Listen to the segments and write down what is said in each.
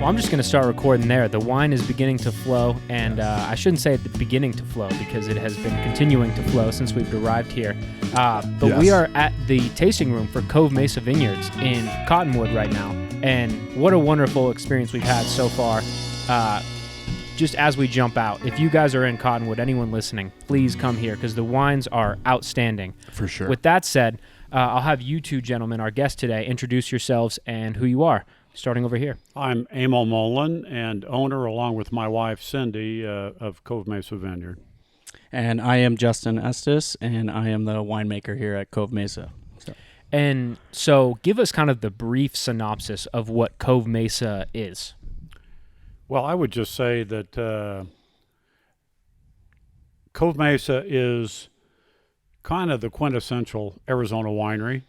Well, I'm just going to start recording there. The wine is beginning to flow, and I shouldn't say at the beginning to flow because it has been continuing to flow since we've arrived here. But Yes. We are at the tasting room for Cove Mesa Vineyards in Cottonwood right now, and what a wonderful experience we've had so far. Just as we jump out, if you guys are in Cottonwood, anyone listening, please come here because the wines are outstanding. For sure. With that said, I'll have you two gentlemen, our guests today, introduce yourselves and who you are. Starting over here. I'm Emil Molin and owner, along with my wife Cindy, of Cove Mesa Vineyard. And I am Justin Estes, and I am the winemaker here at Cove Mesa. And so give us kind of the brief synopsis of what Cove Mesa is. Well, I would just say that Cove Mesa is kind of the quintessential Arizona winery.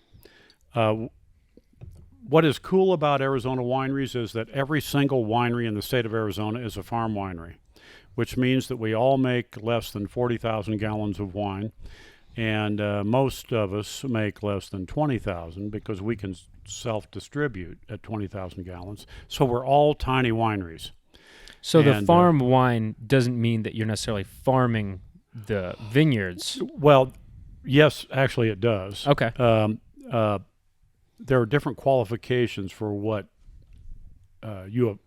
What is cool about Arizona wineries is that every single winery in the state of Arizona is a farm winery, which means that we all make less than 40,000 gallons of wine, and most of us make less than 20,000 because we can self-distribute at 20,000 gallons. So we're all tiny wineries. So the farm wine doesn't mean that you're necessarily farming the vineyards. Well, yes, actually it does. Okay. There are different qualifications for what you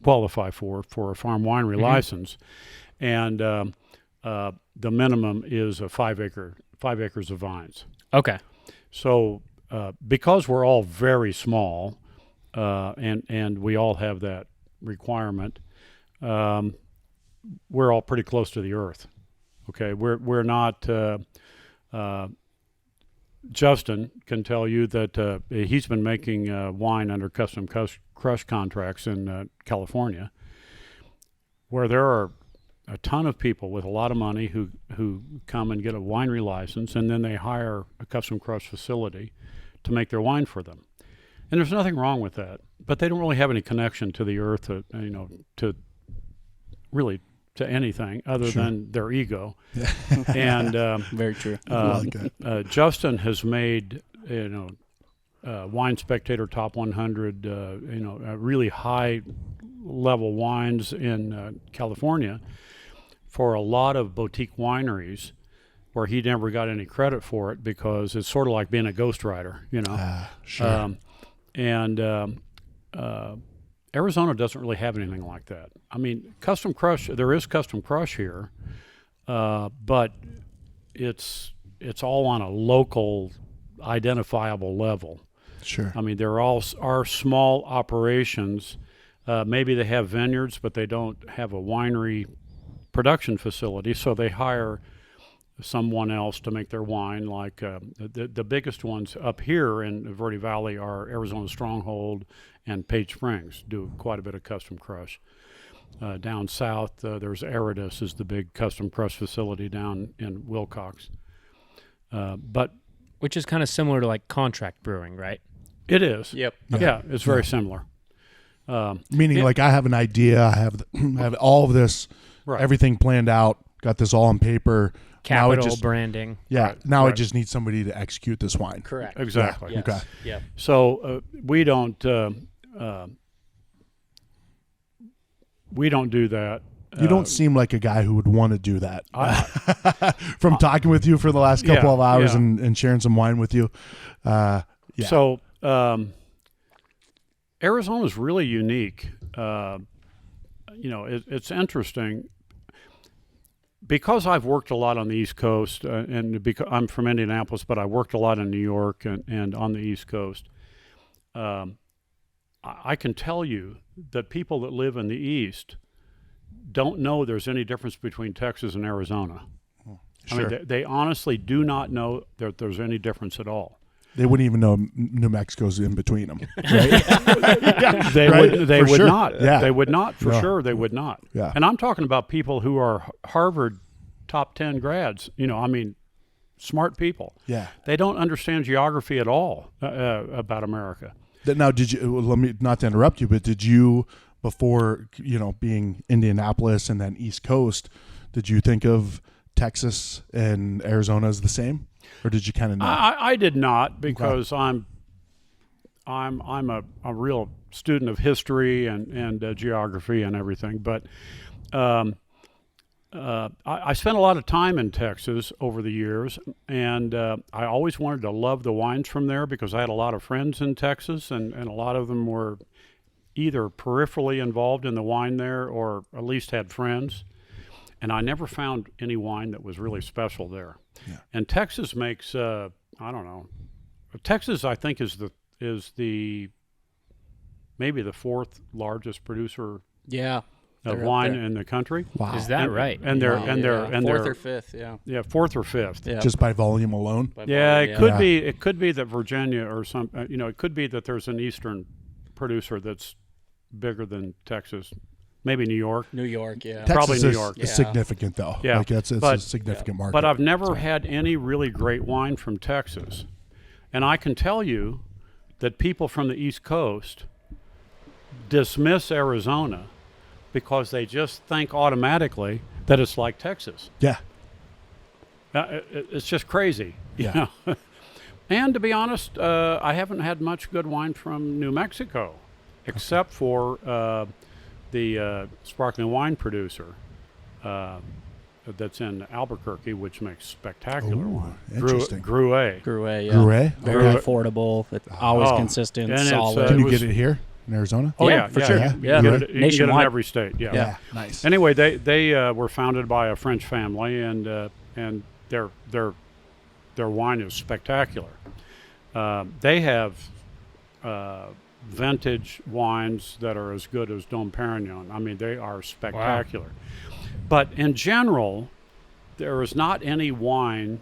qualify for a farm winery license, and the minimum is 5 acres of vines. Okay. So because we're all very small, and we all have that requirement, we're all pretty close to the earth. Okay, we're not. Justin can tell you that he's been making wine under custom crush contracts in California, where there are a ton of people with a lot of money who come and get a winery license, and then they hire a custom crush facility to make their wine for them. And there's nothing wrong with that, but they don't really have any connection to the earth, to anything other than their ego. And Very true. Justin has made Wine Spectator Top 100 really high level wines in California for a lot of boutique wineries where he never got any credit for it because it's sort of like being a ghostwriter, Sure. Arizona doesn't really have anything like that. I mean, custom crush, there is custom crush here, but it's all on a local, identifiable level. Sure. I mean, there are small operations. Maybe they have vineyards, but they don't have a winery production facility, so they hire someone else to make their wine. Like the biggest ones up here in Verde Valley are Arizona Stronghold and Page Springs, do quite a bit of custom crush. Down south, there's Aridus is the big custom crush facility down in Wilcox. But Which is kind of similar to like contract brewing, right? it is. Yep. Yeah, it's very similar. Meaning, like, I have an idea. I have all of this, Right. everything planned out. Got this all on paper. Now Capital branding. Yeah. Right, Now I right. just need somebody to execute this wine. Correct. Exactly. Yes. Okay. Yep. So we don't do that. You don't seem like a guy who would want to do that. From talking with you for the last couple of hours and sharing some wine with you. Yeah. So Arizona is really unique. It's interesting because I've worked a lot on the East Coast, and because I'm from Indianapolis, but I worked a lot in New York and on the East Coast. I can tell you that people that live in the East don't know there's any difference between Texas and Arizona. Sure. I mean, they honestly do not know that there's any difference at all. They wouldn't even know New Mexico's in between them. Right? They Right? would. They For would sure. not. Yeah. They would not. For No. sure, they would not. Yeah. And I'm talking about people who are Harvard top 10 grads. Smart people. Yeah. They don't understand geography at all about America. Now, did you? Well, let me not to interrupt you, but did you, before being Indianapolis and then East Coast, did you think of Texas and Arizona as the same, or did you kind of know? I did not, because I'm I'm a real student of history and geography and everything, but I spent a lot of time in Texas over the years, and I always wanted to love the wines from there because I had a lot of friends in Texas, and a lot of them were either peripherally involved in the wine there or at least had friends. And I never found any wine that was really special there. Yeah. And Texas makes, I don't know, Texas I think is the maybe the fourth largest producer of wine in the country. Wow. Is that right? And they're fourth or fifth, yeah, fourth or fifth. Yeah. Just by volume alone. It could be. It could be that Virginia or some. It could be that there's an eastern producer that's bigger than Texas. Maybe New York. New York, yeah. Texas Probably New York. is significant though. Yeah, like it's a significant market. But I've never had any really great wine from Texas, and I can tell you that people from the East Coast dismiss Arizona because they just think automatically that it's like Texas. Yeah. It's just crazy. Yeah. You know? And to be honest, I haven't had much good wine from New Mexico, except for the sparkling wine producer that's in Albuquerque, which makes spectacular wine. Interesting. Gruet. Gruet, yeah. Gruet? Very Okay. affordable. It's always consistent, and solid. Can you get it here in Arizona? Oh Yeah, for sure. You Yeah. can get it in Nationwide. every state. Yeah. Yeah. Nice. Anyway, they were founded by a French family, and their wine is spectacular. They have vintage wines that are as good as Dom Perignon. I mean, they are spectacular. Wow. But in general, there is not any wine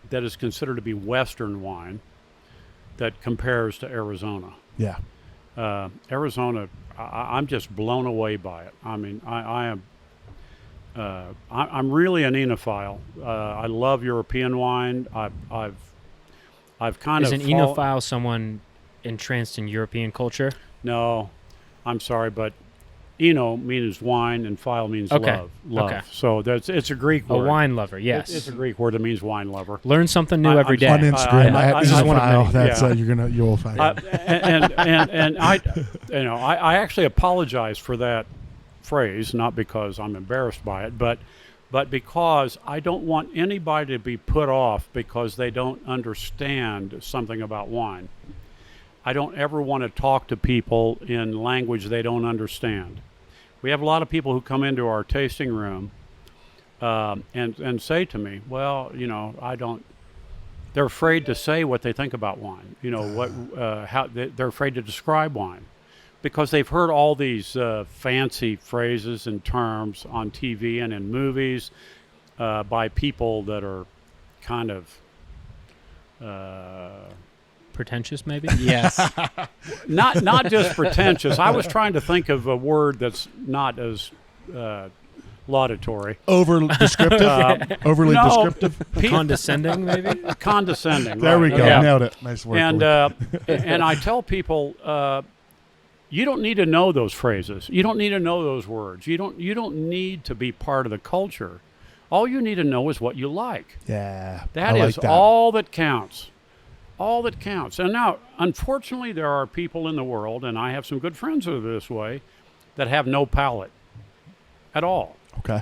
that is considered to be Western wine that compares to Arizona. Yeah. Arizona, I'm just blown away by it. I mean, I'm really an enophile. I love European wine. I've kind Is of an enophile someone entranced in European culture? No, I'm sorry, but eno means wine and phile means love. Okay. So it's a Greek word. A wine lover, yes. It's a Greek word that means wine lover. Learn something new every day. On Instagram, this is one of file. many. That's Yeah. you will find. And I actually apologize for that phrase, not because I'm embarrassed by it, but because I don't want anybody to be put off because they don't understand something about wine. I don't ever want to talk to people in language they don't understand. We have a lot of people who come into our tasting room and say to me, well, I don't. They're afraid to say what they think about wine. How they're afraid to describe wine because they've heard all these fancy phrases and terms on TV and in movies by people that are kind of pretentious, maybe? Yes. Not just pretentious. I was trying to think of a word that's not as laudatory. Overly descriptive. Overly descriptive. Condescending, maybe? Condescending. There we go. Yeah. Nailed it. Nice work. And I tell people, you don't need to know those phrases. You don't need to know those words. You don't need to be part of the culture. All you need to know is what you like. Yeah. That is all that counts. All that counts. And now, unfortunately, there are people in the world, and I have some good friends who are this way, that have no palate at all. Okay.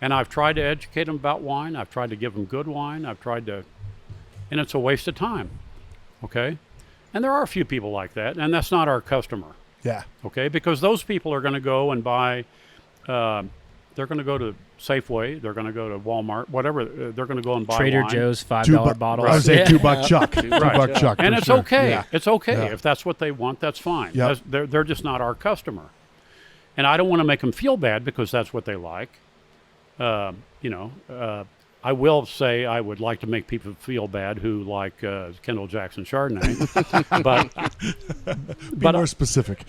And I've tried to educate them about wine. I've tried to give them good wine. And it's a waste of time. Okay? And there are a few people like that, and that's not our customer. Yeah. Okay? Because those people are going to go and buy, they're going to go to Safeway, they're going to go to Walmart, whatever, they're going to go and buy Trader wine. Joe's $5 bottles. I was saying $2 chuck. $2 chuck. And for it's sure. okay. Yeah. It's okay. Yeah. If that's what they want, that's fine. Yep. They're just not our customer. And I don't want to make them feel bad because that's what they like. I will say I would like to make people feel bad who like Kendall Jackson Chardonnay, Be more specific.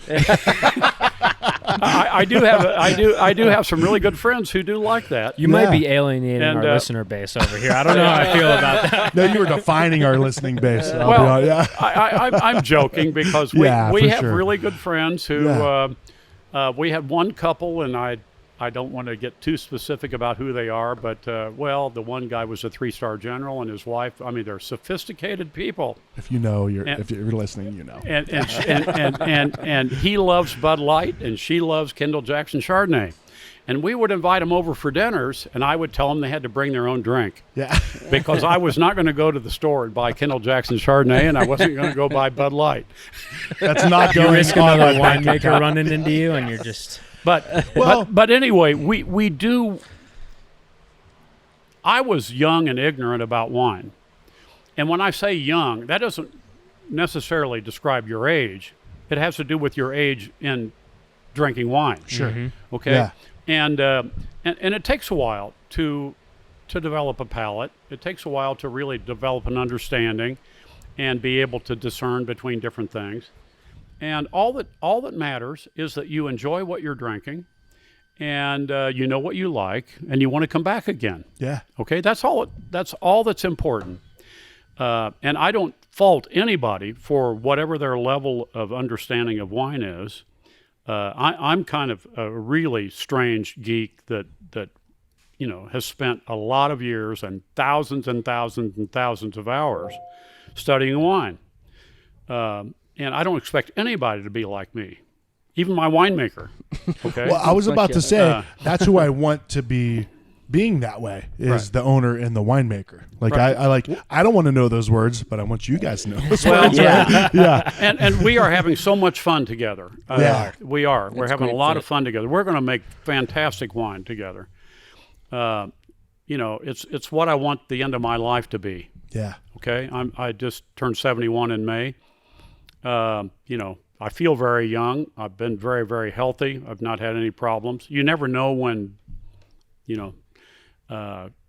I do have some really good friends who do like that. You might be alienating our listener base over here. I don't know how I feel about that. No, you were defining our listening base. I'm joking because we have sure. really good friends who we had one couple, and I don't want to get too specific about who they are, but the one guy was a 3-star general, and his wife. I mean, they're sophisticated people. If you know, if you're listening, you know. And he loves Bud Light, and she loves Kendall Jackson Chardonnay. And we would invite them over for dinners, and I would tell them they had to bring their own drink. Yeah. Because I was not going to go to the store and buy Kendall Jackson Chardonnay, and I wasn't going to go buy Bud Light. That's not You going risk on another my bank winemaker account. running into you, and you're just. But anyway, we do. I was young and ignorant about wine. And when I say young, that doesn't necessarily describe your age. It has to do with your age in drinking wine. Sure. Mm-hmm. Okay. Yeah. And it takes a while to develop a palate. It takes a while to really develop an understanding and be able to discern between different things. And all that matters is that you enjoy what you're drinking, and you know what you like, and you want to come back again. Yeah. Okay, that's all that's important. And I don't fault anybody for whatever their level of understanding of wine is. I'm kind of a really strange geek that has spent a lot of years and thousands and thousands and thousands of hours studying wine. And I don't expect anybody to be like me, even my winemaker. Okay. Well, I was about to say that's who I want to be. Being that way is Right. the owner and the winemaker. Like Right. I don't want to know those words, but I want you guys to know those Well, words. yeah. Yeah. And we are having so much fun together. Yeah. We are. We're It's having a great lot fit. of fun together. We're going to make fantastic wine together. It's what I want the end of my life to be. Yeah. Okay, I just turned 71 in May. I feel very young. I've been very, very healthy. I've not had any problems. You never know when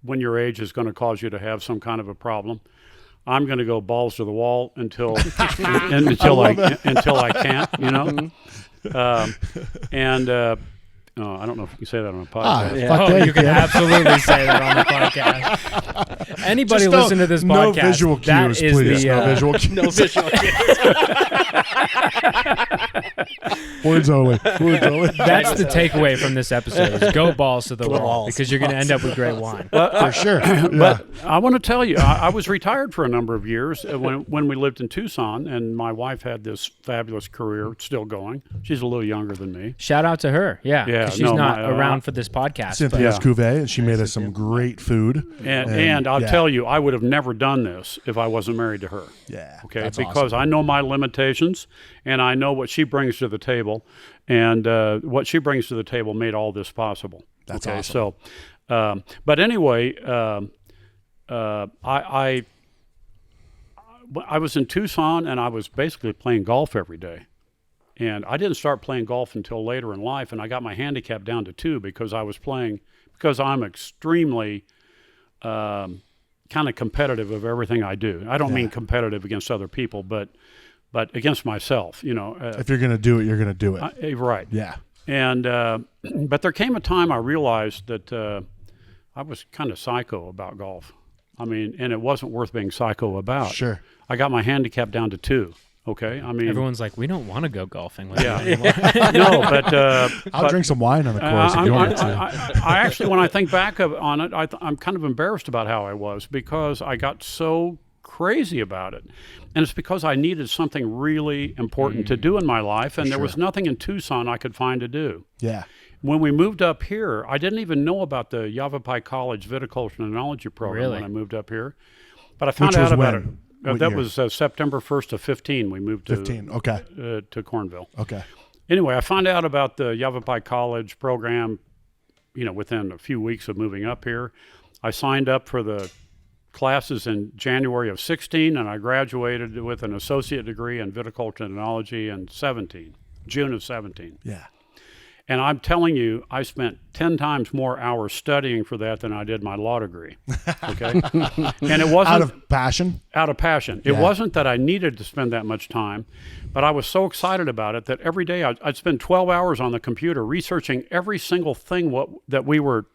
your age is going to cause you to have some kind of a problem. I'm going to go balls to the wall until I can't. I don't know if you can say that on a podcast. Yeah. Fuck Oh, yeah, you can yeah. absolutely say that on the podcast. Anybody Just don't- listen to this no podcast? visual that cues, is please. the No visual cues. No visual. Words only. Words only. that's the takeaway from this episode: is go balls to the wall balls. because you're going to end up with great wine. For sure. Yeah. But I want to tell you, I was retired for a number of years when we lived in Tucson, and my wife had this fabulous career, still going. She's a little younger than me. Shout out to her. Yeah, 'cause Yeah, she's no, not my, around for this podcast. Cynthia's Yeah. Cuvée, and she made us some great food. And I'll yeah. tell you, I would have never done this if I wasn't married to her. Yeah. Okay, that's because awesome. I know my limitations, and I know what she brings to the table, and what she brings to the table made all this possible. That's okay, awesome. So, but anyway, I was in Tucson, and I was basically playing golf every day. And I didn't start playing golf until later in life, and I got my handicap down to 2 because I'm extremely kind of competitive of everything I do. I don't mean competitive against other people, but against myself, If you're going to do it, you're going to do it. right. Yeah. And but there came a time I realized that I was kind of psycho about golf. I mean, and it wasn't worth being psycho about. Sure. I got my handicap down to 2. Okay, I mean, Everyone's like, we don't want to go golfing with yeah, you anymore. no, but I'll drink some wine on the course if you want me to. I actually, when I think back on it, I'm kind of embarrassed about how I was because I got so crazy about it. And it's because I needed something really important to do in my life, and there was nothing in Tucson I could find to do. Yeah. When we moved up here, I didn't even know about the Yavapai College Viticulture and Enology program Really? when I moved up here. But I found Which was out about when? it. What That year? was September 1st of 15. We moved to 15. Okay. to Cornville. Okay. Anyway, I found out about the Yavapai College program, within a few weeks of moving up here. I signed up for the classes in January of 16, and I graduated with an associate degree in viticulture and enology in June of 17. Yeah. And I'm telling you, I spent 10 times more hours studying for that than I did my law degree. Okay, and it wasn't Out of passion. out of passion. It wasn't that I needed to spend that much time, but I was so excited about it that every day I'd spend 12 hours on the computer researching every single thing that we were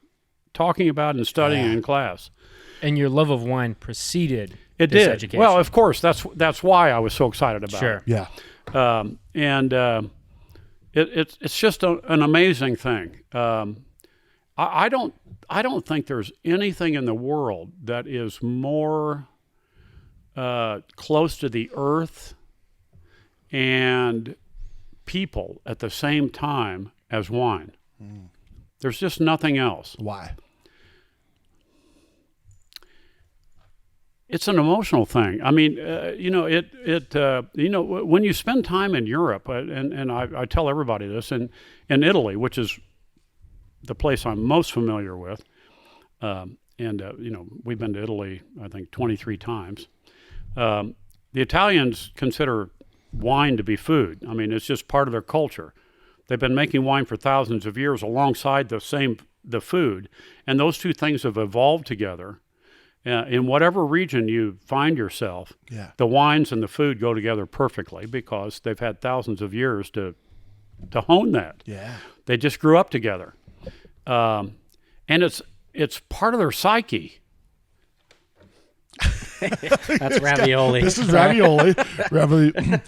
talking about and studying in class. And your love of wine preceded It this did. education. Well, of course, that's why I was so excited about Sure. it. Yeah. It's just an amazing thing. I don't think there's anything in the world that is more close to the earth and people at the same time as wine. There's just nothing else. Why? It's an emotional thing. I mean, when you spend time in Europe, and I tell everybody this, in Italy, which is the place I'm most familiar with, we've been to Italy, I think, 23 times. The Italians consider wine to be food. I mean, it's just part of their culture. They've been making wine for thousands of years alongside the food, and those two things have evolved together. In whatever region you find yourself, the wines and the food go together perfectly because they've had thousands of years to hone that. Yeah. They just grew up together. And it's part of their psyche. That's ravioli. This is ravioli.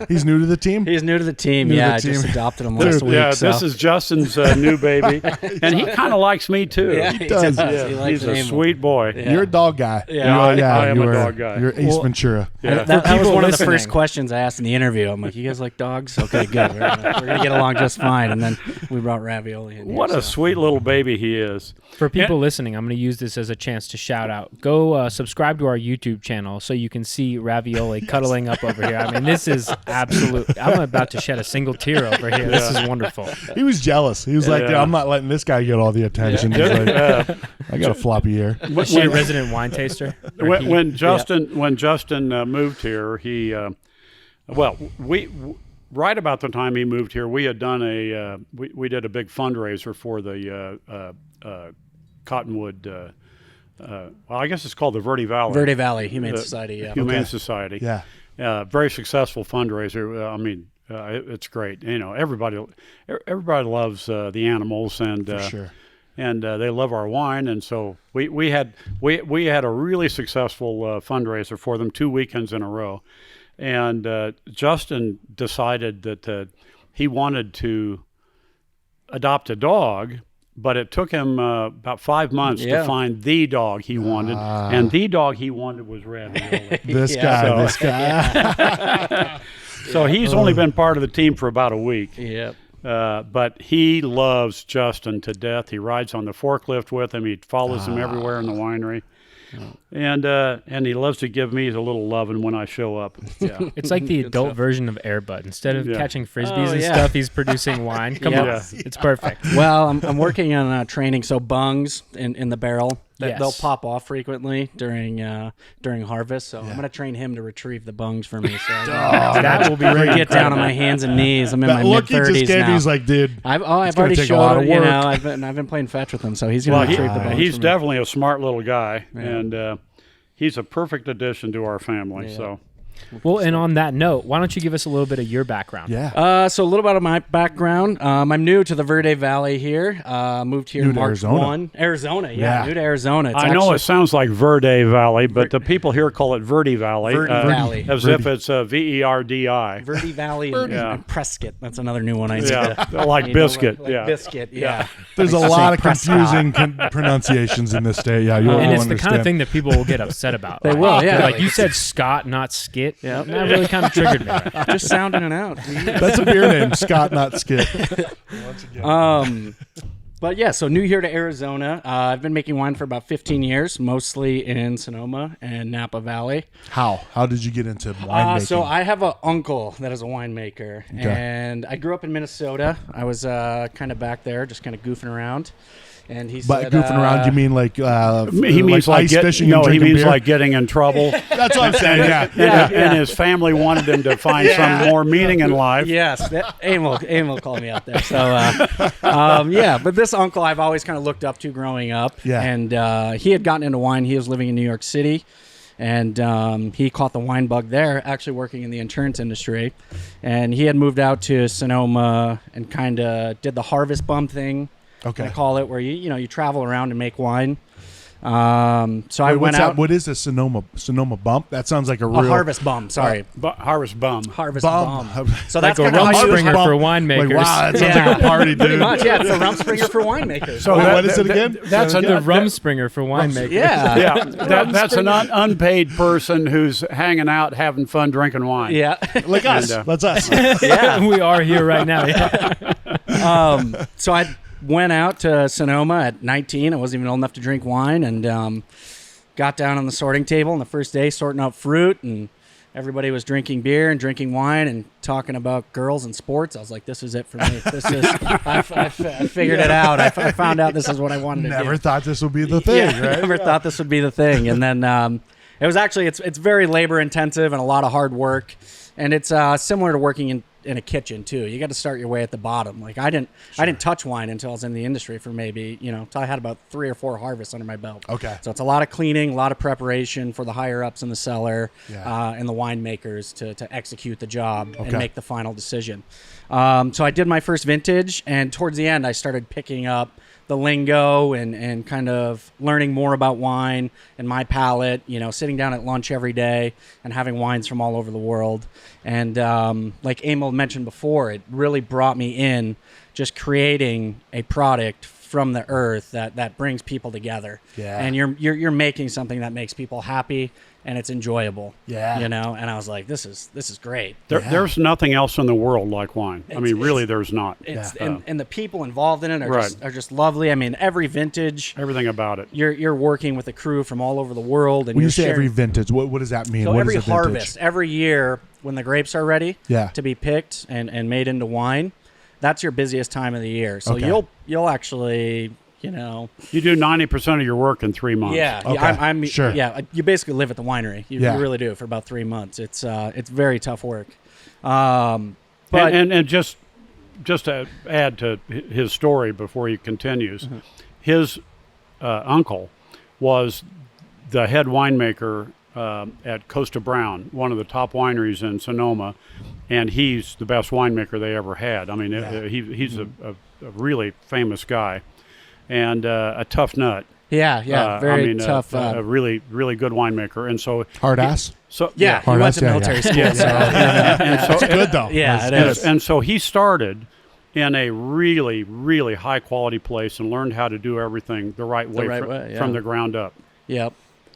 He's new to the team. He's new to the team. I just adopted him last week. Yeah, so. This is Justin's new baby, and he kind of likes me too. Yeah, he does. Yeah. He likes He's a Emil. sweet boy. Yeah. You're a dog guy. Yeah, I am a dog guy. You're Ace Ventura. Yeah. That was one of the listening. first questions I asked in the interview. I'm like, "You guys like dogs? Okay, good. We're gonna get along just fine." And then we brought ravioli in. What a sweet little baby he is. For people listening, I'm going to use this as a chance to shout out. Go subscribe to our YouTube channel so you can see Ravioli cuddling up over here. I mean, this is absolute. I'm about to shed a single tear over here. This is wonderful. He was jealous. He was like, I'm not letting this guy get all the attention. He's like, I got a floppy ear. Was she a resident wine taster? When Justin moved here, right about the time he moved here, we had done we did a big fundraiser for the Cottonwood. I guess it's called the Verde Valley. Verde Valley Humane Society. Yeah. Humane Society. Yeah. Very successful fundraiser. It's great. Everybody loves the animals, and For sure. and they love our wine. And so we had a really successful fundraiser for them 2 weekends in a row. And Justin decided that he wanted to adopt a dog, but it took him about 5 months to find the dog he wanted. And the dog he wanted was Ravioli. This guy. So he's only been part of the team for about a week. Yep. But he loves Justin to death. He rides on the forklift with him. He follows him everywhere in the winery. And he loves to give me a little loving when I show up. Yeah. It's like the adult version of Air Bud. Instead of catching frisbees and stuff, he's producing wine. Come on, it's perfect. Well, I'm working on training bungs in the barrel. They'll pop off frequently during harvest. So I'm going to train him to retrieve the bungs for me. So that will be really get down on my hands and knees. I'm in my look he just mid-30s gave now. me, he's like, dude, I've already take a lot showed of him. work. I've been playing fetch with him, so he's going to retrieve the bungs. He's for me. definitely a smart little guy, and he's a perfect addition to our family. Yeah. So. Well, and on that note, why don't you give us a little bit of your background? Yeah. So a little bit of my background. I'm new to the Verde Valley here. Moved here March Arizona. 1. Arizona, new to Arizona. It's I know it sounds like Verde Valley, but the people here call it Verde Valley. Verde Valley. As if it's Verdi. Verde Valley and Prescott. That's another new one I need. Like biscuit. Like biscuit, yeah. There's a lot of confusing pronunciations in this state. Yeah, And it's the kind of thing that people will get upset about. They will, yeah. Like you said Scott, not Skit. Yeah. That really kind of triggered me. Just sounding it out. That's a beer name, Scott, not Skit. Once again. But yeah, so new here to Arizona. I've been making wine for about 15 years, mostly in Sonoma and Napa Valley. How did you get into winemaking? So I have an uncle that is a winemaker, and I grew up in Minnesota. I was kind of back there, just kind of goofing around. And he But said, goofing around, you mean like He means ice fishing and he drinking means beer? like getting in trouble. That's what I'm saying. Yeah. And his family wanted him to find some more meaning in life. Yes, Emil called me out there. So, but this uncle I've always kind of looked up to growing up. Yeah. And he had gotten into wine. He was living in New York City. And he caught the wine bug there, actually working in the insurance industry. And he had moved out to Sonoma and kind of did the harvest bum thing. Okay. I call it, where you travel around and make wine. So I went out. What is a Sonoma bump? That sounds like a real harvest bum. Sorry, harvest bum. harvest bum. So Like that's a kind of rum how you. springer for winemakers. Like, wow, that sounds like a party, Pretty dude. much, yeah. It's a rum springer for winemakers. So what is it again? That's The rum springer for winemakers. yeah, yeah. That's an unpaid person who's hanging out, having fun, drinking wine. yeah. Like us. And, That's us. Yeah. We are here right now. Yeah. So I went out to Sonoma at 19. I wasn't even old enough to drink wine, and got down on the sorting table on the first day sorting out fruit, and everybody was drinking beer and drinking wine and talking about girls and sports. I was like, this is it for me. This is I figured it out. I found out this is what I wanted to do. Never thought this would be the thing, right? Never thought this would be the thing. And then it was actually, it's very labor intensive and a lot of hard work. And it's similar to working in a kitchen too. You got to start your way at the bottom. Like I didn't touch wine until I was in the industry for maybe, until I had about 3 or 4 harvests under my belt. Okay. So it's a lot of cleaning, a lot of preparation for the higher ups in the cellar Yeah. and the winemakers to execute the job and Okay. make the final decision. So I did my first vintage, and towards the end I started picking up the lingo and kind of learning more about wine and my palate, sitting down at lunch every day and having wines from all over the world. And like Emil mentioned before, it really brought me in just creating a product from the earth that brings people together. Yeah. And you're making something that makes people happy and it's enjoyable. Yeah. And I was like, this is great. There's nothing else in the world like wine. Really, there's not. It's and the people involved in it Right. are just lovely. I mean, every vintage Everything about it. you're working with a crew from all over the world, and When you're you say every sharing. vintage, what does that mean? So What every is a vintage? harvest, every year when the grapes are ready Yeah. to be picked and made into wine, that's your busiest time of the year. So Okay. you'll actually, You do 90% of your work in 3 months. yeah, Okay, I'm sure. yeah. You basically live at the winery. You Yeah. really do for about 3 months. It's very tough work. But And just to add to his story before he continues, Mm-hmm. his uncle was the head winemaker at Costa Brown, one of the top wineries in Sonoma, and he's the best winemaker they ever had. I mean, he's a really famous guy and a tough nut. yeah, very tough. A really, really good winemaker, and so Hard ass? So yeah, he Hard went ass, to yeah, military yeah. school. Yeah. So, and so It's good, though. Yeah, That's it good. And so he started in a really, really high quality place and learned how to do everything the right way, right way, yeah. from the ground up. yep.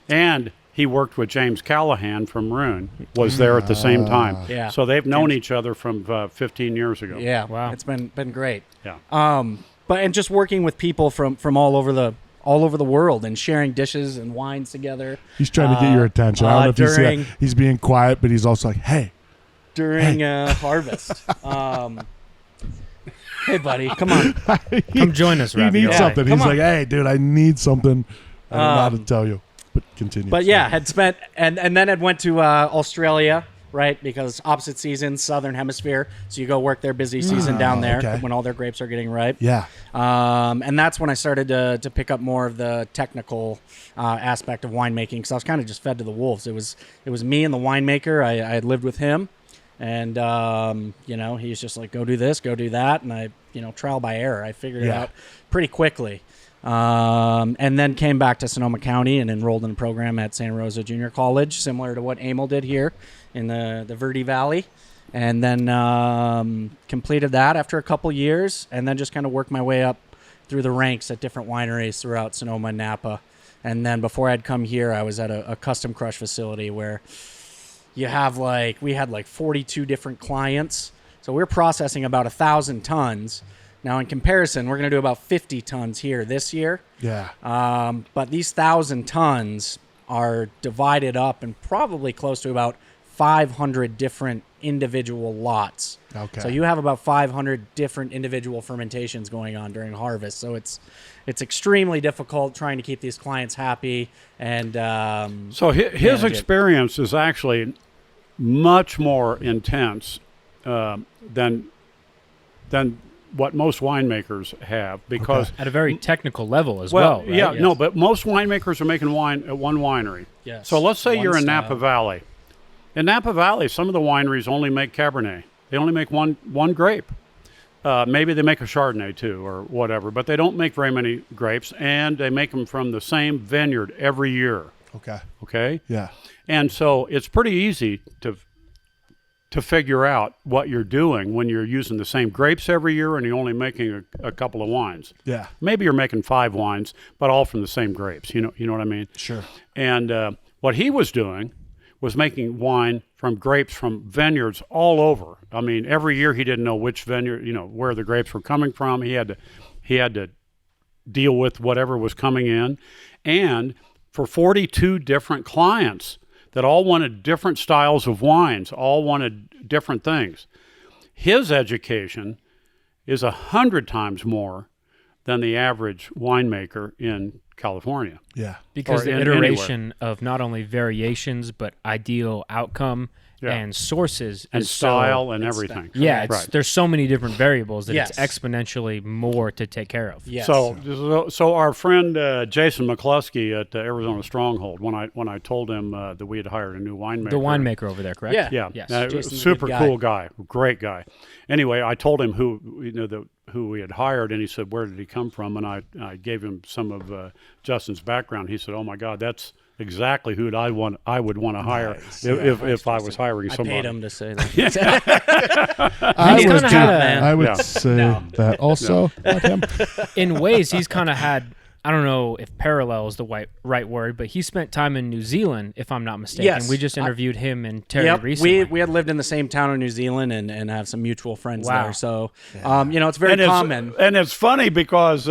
And he worked with James Callahan from Maroon, was there at the same time. Yeah. So they've known each other from 15 years ago. Yeah, Wow. it's been great. Yeah. But and just working with people from all over the world and sharing dishes and wines together. He's trying to get your attention. I don't know if you see during- that. He's being quiet, but he's also like, hey. during harvest. Hey, buddy, come on. Come join us, He Ravioli. needs something. come He's on. like, hey, dude, I need something. I don't know how to tell you. But continue. But yeah, had spent and then I'd went to Australia, right? Because opposite seasons, southern hemisphere. So you go work their busy season down there okay. when all their grapes are getting ripe. Yeah. And that's when I started to pick up more of the technical aspect of winemaking, because I was kind of just fed to the wolves. It was me and the winemaker. I had lived with him, and he's just like, go do this, go do that, and I trial by error. I figured it Yeah. out pretty quickly. And then came back to Sonoma County and enrolled in a program at Santa Rosa Junior College, similar to what Emil did here in the Verde Valley. And then completed that after a couple years, and then just kind of worked my way up through the ranks at different wineries throughout Sonoma and Napa. And then before I'd come here, I was at a custom crush facility where we had 42 different clients. So we're processing about 1,000 tons. Now, in comparison, we're going to do about 50 tons here this year. Yeah. But these 1,000 tons are divided up in probably close to about 500 different individual lots. Okay. So you have about 500 different individual fermentations going on during harvest. So it's extremely difficult trying to keep these clients happy. And So his manage it. experience is actually much more intense than what most winemakers have, because At a very technical level as well, right? yeah, Yes. no, but most winemakers are making wine at one winery. Yes. So let's say One you're in style. Napa Valley. In Napa Valley, some of the wineries only make Cabernet. They only make one grape. Maybe they make a Chardonnay too, or whatever, but they don't make very many grapes, and they make them from the same vineyard every year. Okay. Okay. Yeah. And so it's pretty easy to figure out what you're doing when you're using the same grapes every year and you're only making a couple of wines. Yeah. Maybe you're making 5 wines, but all from the same grapes. You know what I mean? Sure. And what he was doing was making wine from grapes from vineyards all over. I mean, every year he didn't know which vineyard, where the grapes were coming from. He had to deal with whatever was coming in. And for 42 different clients that all wanted different styles of wines, all wanted different things. His education is 100 times more than the average winemaker in California. Yeah. Because Or the in iteration of not only variations, but ideal outcome Yeah. and sources And is style so, and everything. yeah, Right. there's so many different variables that Yes. it's exponentially more to take care of. Yes. So our friend Jason McCluskey at Arizona Stronghold, when I told him that we had hired a new winemaker, The winemaker over there, correct? Yeah. yeah, Yes. Jason's a super good guy. cool guy, great guy. Anyway, I told him who we had hired, and he said, "Where did he come from?" And I gave him some of Justin's background. He said, "Oh my God, that's exactly who I would want to hire Nice. if I was hiring I somebody." paid him to say that. I He's would, kinda had a- I would Yeah. say No. that also about him. In ways, he's kind of had, I don't know if parallel is the right word, but he spent time in New Zealand, if I'm not mistaken. Yes. We just interviewed him and Terry Yep, recently. we had lived in the same town in New Zealand and have some mutual friends Wow. there. So, it's very common. And it's funny because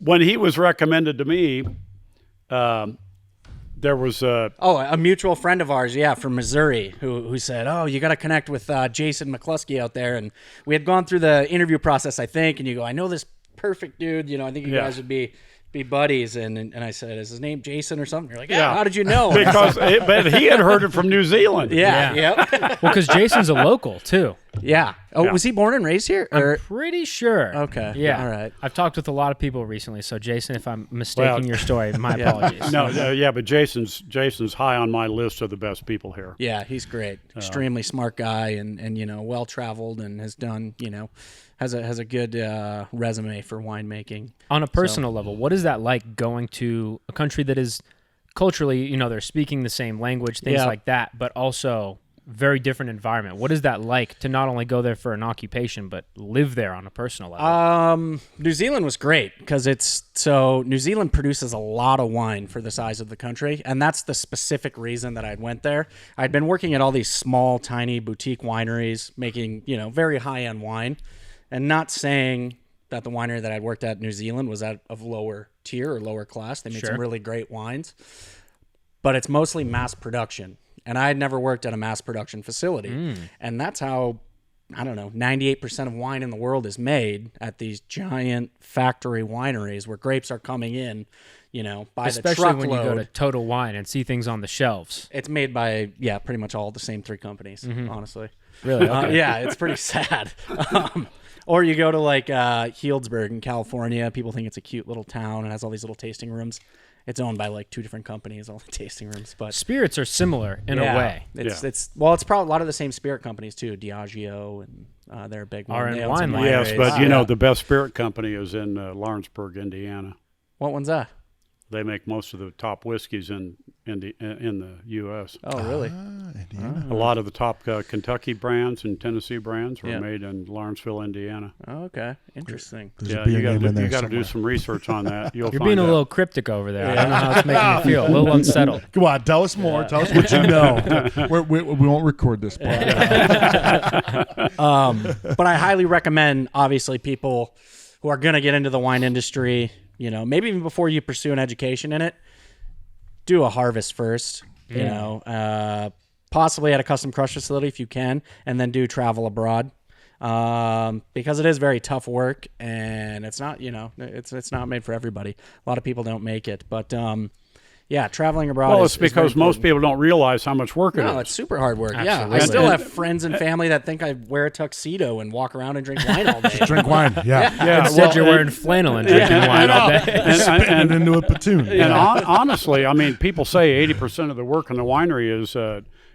when he was recommended to me, there was A mutual friend of ours, from Missouri, who said, "Oh, you got to connect with Jason McCluskey out there." And we had gone through the interview process, I think. And you go, "I know this perfect dude. I think you Yeah. guys would be buddies." And I said, "Is his name Jason or something?" You're like, Yeah. How did you know?" but he had heard it from New Zealand. yeah. Well, because Jason's a local, too. Yeah. Oh, Yeah. was he born and raised here? Or Pretty sure. Okay. Yeah. All right. I've talked with a lot of people recently, so Jason, if I'm mistaking Well- your story, my apologies. No, but Jason's high on my list of the best people here. Yeah, he's great. Extremely smart guy and well traveled and has done, has a good resume for winemaking. On a personal level, what is that like going to a country that is culturally, they're speaking the same language, things Yeah. like that, but also very different environment? What is that like to not only go there for an occupation, but live there on a personal level? New Zealand was great because New Zealand produces a lot of wine for the size of the country, and that's the specific reason that I went there. I'd been working at all these small, tiny boutique wineries making, very high-end wine, and not saying that the winery that I'd worked at in New Zealand was of lower tier or lower class. They made Sure. some really great wines, but it's mostly mass production. And I had never worked at a mass production facility. And that's how, 98% of wine in the world is made at these giant factory wineries where grapes are coming in, by the Especially truckload. when you go to Total Wine and see things on the shelves. It's made by, pretty much all the same 3 companies, honestly. Really? Okay. It's pretty sad. Or you go to Healdsburg in California. People think it's a cute little town and has all these little tasting rooms. It's owned by 2 different companies, all the tasting rooms. But Spirits are similar in a way. It's probably a lot of the same spirit companies too. Diageo and they're a big one. Are in They own wine some land. Yes, wineries. but the best spirit company is in Lawrenceburg, Indiana. What one's that? They make most of the top whiskeys in the U.S. Oh, really? Indiana. A lot of the top Kentucky brands and Tennessee brands were Yeah. made in Lawrenceville, Indiana. Oh, okay. Interesting. There's a Yeah, beer you name in there got to do somewhere. some research on that. You're You're being a little cryptic over there. I don't know how it's making you feel. A little unsettled. Come on, tell us more. Tell us what you know. we won't record this part. But I highly recommend, obviously, people who are going to get into the wine industry, maybe even before you pursue an education in it, do a harvest first, possibly at a custom crush facility if you can, and then do travel abroad. Because it is very tough work and it's not, it's not made for everybody. A lot of people don't make it, but Yeah, traveling abroad. Well, is it's because very most important. people don't realize how much work it is. No, it's super hard work. Yeah, Absolutely. I still And- have friends and family that think I wear a tuxedo and walk around and drink wine all day. Drink wine. Yeah. Instead, you're wearing flannel and drinking wine all day. Spin it into a platoon. And honestly, I mean, people say 80% of the work in the winery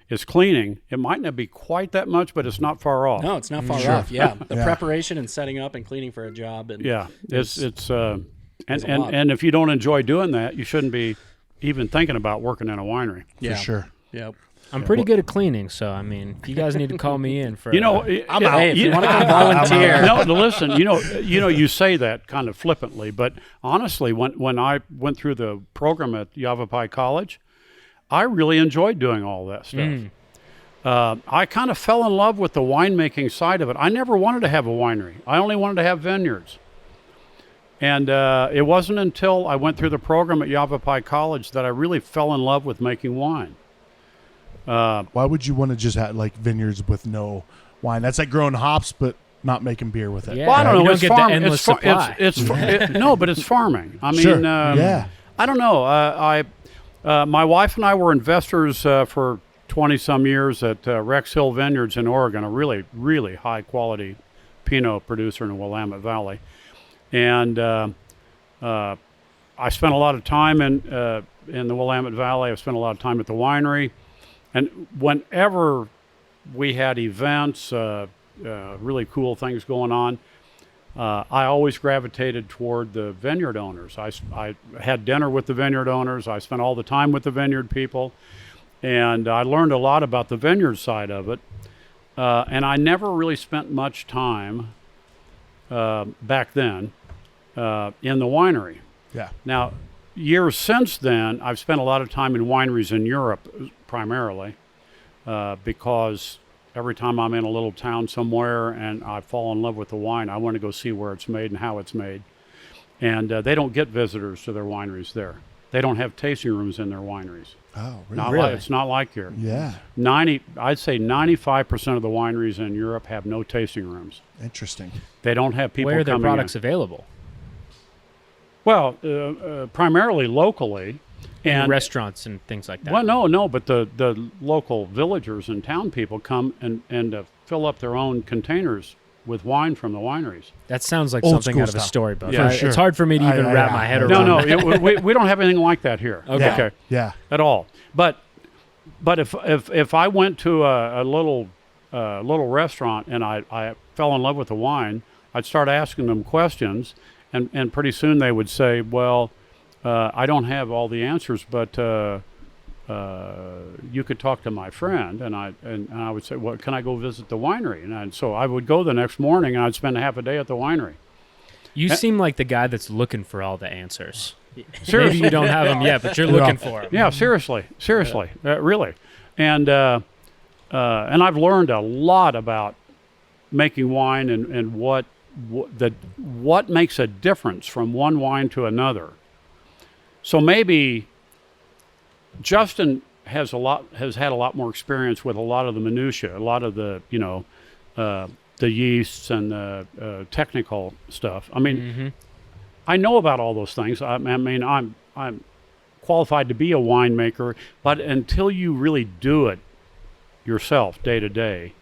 is cleaning. It might not be quite that much, but it's not far off. No, it's not far Sure. off. Yeah, the Yeah. preparation and setting up and cleaning for a job. And Yeah, it's a lot. and if you don't enjoy doing that, you shouldn't be even thinking about working in a winery. yeah, For sure. Yep. I'm pretty good at cleaning, so I mean, if you guys need to call me in for You know, I'm out. Hey, if you want to come volunteer, No, listen. You say that kind of flippantly, but honestly, when I went through the program at Yavapai College, I really enjoyed doing all that stuff. I kind of fell in love with the winemaking side of it. I never wanted to have a winery. I only wanted to have vineyards. And it wasn't until I went through the program at Yavapai College that I really fell in love with making wine. Why would you want to just have like vineyards with no wine? That's like growing hops, but not making beer with it. Yeah. Well, I don't You know. don't It's get the farm. endless It's, far, supply. no, but it's farming. I mean, Sure. Yeah. I don't know. My wife and I were investors for 20-some years at Rex Hill Vineyards in Oregon, a really, really high-quality Pinot producer in the Willamette Valley. And I spent a lot of time in the Willamette Valley. I spent a lot of time at the winery. And whenever we had events, really cool things going on, I always gravitated toward the vineyard owners. I had dinner with the vineyard owners. I spent all the time with the vineyard people. And I learned a lot about the vineyard side of it. And I never really spent much time back then in the winery. Yeah. Now, years since then, I've spent a lot of time in wineries in Europe primarily because every time I'm in a little town somewhere and I fall in love with the wine, I want to go see where it's made and how it's made. And they don't get visitors to their wineries there. They don't have tasting rooms in their wineries. Oh, really? Not Really? like, it's not like here. Yeah. I'd say 95% of the wineries in Europe have no tasting rooms. Interesting. They don't have people where are their coming products in. available? Well, primarily locally. In restaurants and things like that. Well, no, but the local villagers and town people come and fill up their own containers with wine from the wineries. That sounds like Old something school out of a stuff. storybook. Yeah, It's hard for me to even wrap my head around. No, we don't have anything like that here. Okay. Yeah. At all. But if I went to a little restaurant and I fell in love with the wine, I'd start asking them questions, and pretty soon they would say, well, I don't have all the answers, but you could talk to my friend. And I would say, well, can I go visit the winery? And so I would go the next morning and I'd spend a half a day at the winery. You seem like the guy that's looking for all the answers. Seriously. Maybe you don't have them yet, but you're looking for them. Yeah, seriously, really. And I've learned a lot about making wine and what makes a difference from one wine to another. So maybe Justin has had a lot more experience with a lot of the minutia, a lot of the the yeasts and the technical stuff. I mean, I know about all those things. I mean, I'm qualified to be a winemaker, but until you really do it yourself day to day,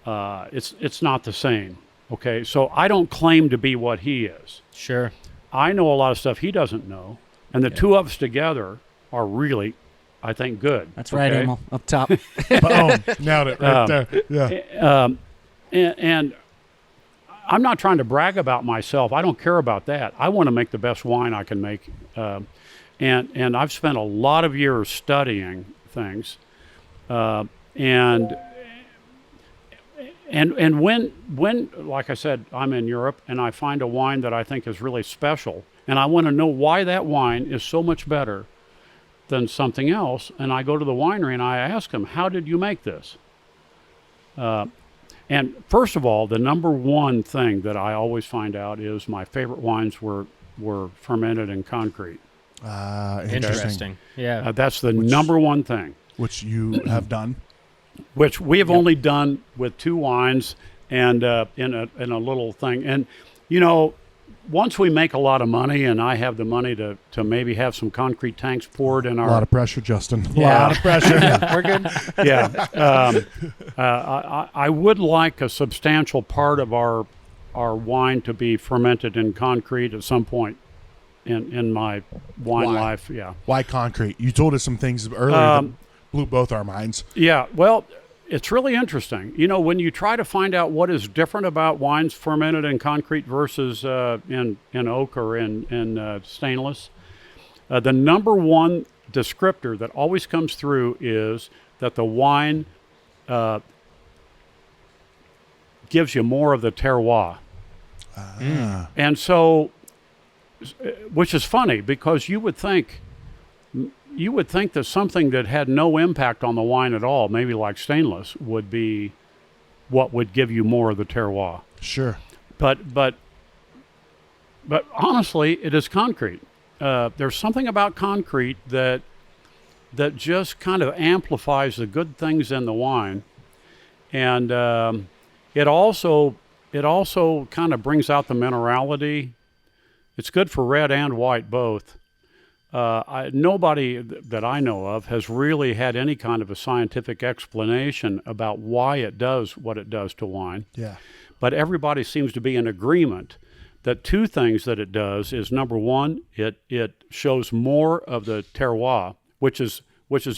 it's not the same. Okay, so I don't claim to be what he is. Sure. I know a lot of stuff he doesn't know, and the two of us together are really, I think, good. that's right, okay? Emil, up top. Boom. Nailed it right there. Yeah. And I'm not trying to brag about myself. I don't care about that. I want to make the best wine I can make. And I've spent a lot of years studying things. And when, like I said, I'm in Europe and I find a wine that I think is really special, and I want to know why that wine is so much better than something else, and I go to the winery and I ask them, how did you make this? And first of all, the number one thing that I always find out is my favorite wines were fermented in concrete. Interesting. Yeah. That's the number one thing. Which you have done. Which we have only done with two wines and in a little thing. And, once we make a lot of money and I have the money to maybe have some concrete tanks poured in A our lot of pressure, Justin. A Yeah. lot of pressure. We're good. I would like a substantial part of our wine to be fermented in concrete at some point in my wine Why? life. Yeah. Why concrete? You told us some things earlier that blew both our minds. Yeah. Well, it's really interesting. You know, when you try to find out what is different about wines fermented in concrete versus in oak or in stainless, the number one descriptor that always comes through is that the wine gives you more of the terroir. And so, which is funny because you would think that something that had no impact on the wine at all, maybe like stainless, would be what would give you more of the terroir. Sure. But honestly, it is concrete. There's something about concrete that just kind of amplifies the good things in the wine, and it also kind of brings out the minerality. It's good for red and white both. Nobody that I know of has really had any kind of a scientific explanation about why it does what it does to wine. Yeah. But everybody seems to be in agreement that two things that it does is, number one, it shows more of the terroir, which is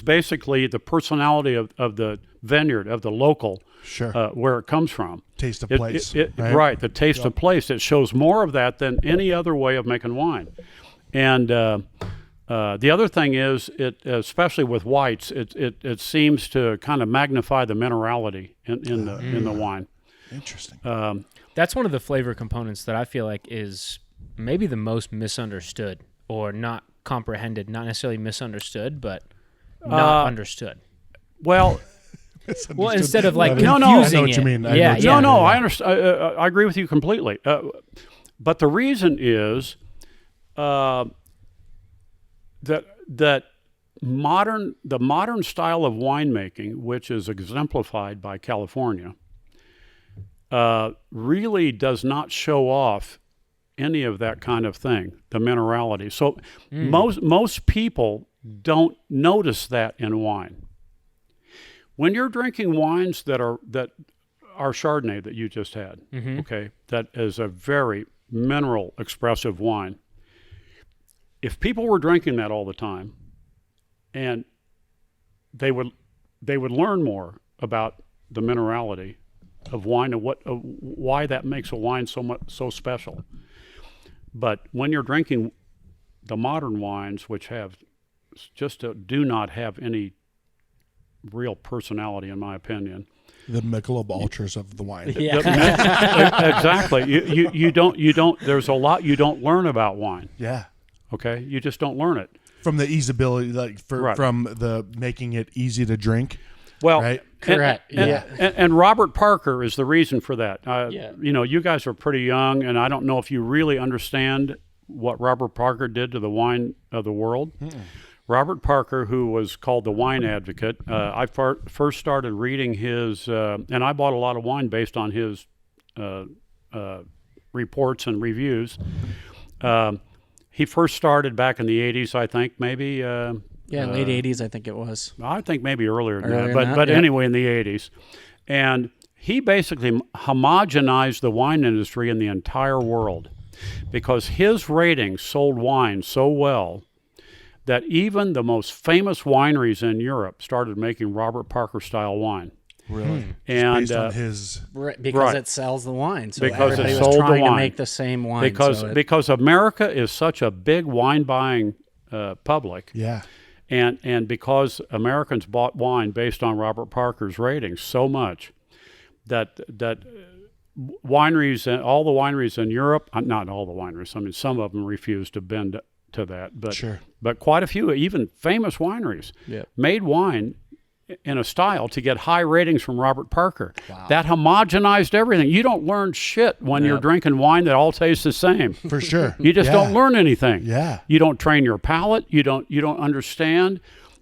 basically the personality of the vineyard, of the local, Sure. where it comes from. Taste of place. Right, the taste of place. It shows more of that than any other way of making wine. And the other thing is, especially with whites, it seems to kind of magnify the minerality in the wine. Interesting. That's one of the flavor components that I feel like is maybe the most misunderstood or not comprehended, not necessarily misunderstood, but not understood. Well, instead of like I confusing know what it. you mean. I understand. I agree with you completely. But the reason is that the modern style of winemaking, which is exemplified by California, really does not show off any of that kind of thing, the minerality. So most people don't notice that in wine. When you're drinking wines that are Chardonnay that you just had, okay, that is a very mineral expressive wine. If people were drinking that all the time, and they would learn more about the minerality of wine and why that makes a wine so special. But when you're drinking the modern wines, which do not have any real personality, in my opinion. The Michelob Ultras of the wine. Yeah. Exactly. You don't. There's a lot you don't learn about wine. Yeah. Okay, you just don't learn it. From the easeability, from the making it easy to drink. Well, right? Correct. And Robert Parker is the reason for that. Yeah. You know, you guys are pretty young, and I don't know if you really understand what Robert Parker did to the wine of the world. Robert Parker, who was called the Wine Advocate, I first started reading his, and I bought a lot of wine based on his reports and reviews. He first started back in the 80s, I think, maybe. Late 80s, I think it was. I think maybe earlier than Earlier that, than but that, yeah. anyway, in the 80s. And he basically homogenized the wine industry in the entire world because his ratings sold wine so well that even the most famous wineries in Europe started making Robert Parker style wine. Really? And based on his Because it sells the wine. So Because everybody it was sold the trying to wine. make the same wine. because America is such a big wine buying public. yeah. And because Americans bought wine based on Robert Parker's ratings so much that wineries, all the wineries in Europe, not all the wineries, I mean, some of them refused to bend to that, but Sure. but quite a few, even famous wineries, made wine in a style to get high ratings from Robert Parker. Wow. That homogenized everything. You don't learn shit when you're drinking wine that all tastes the same. For sure. You just don't learn anything. Yeah. You don't train your palate. You don't understand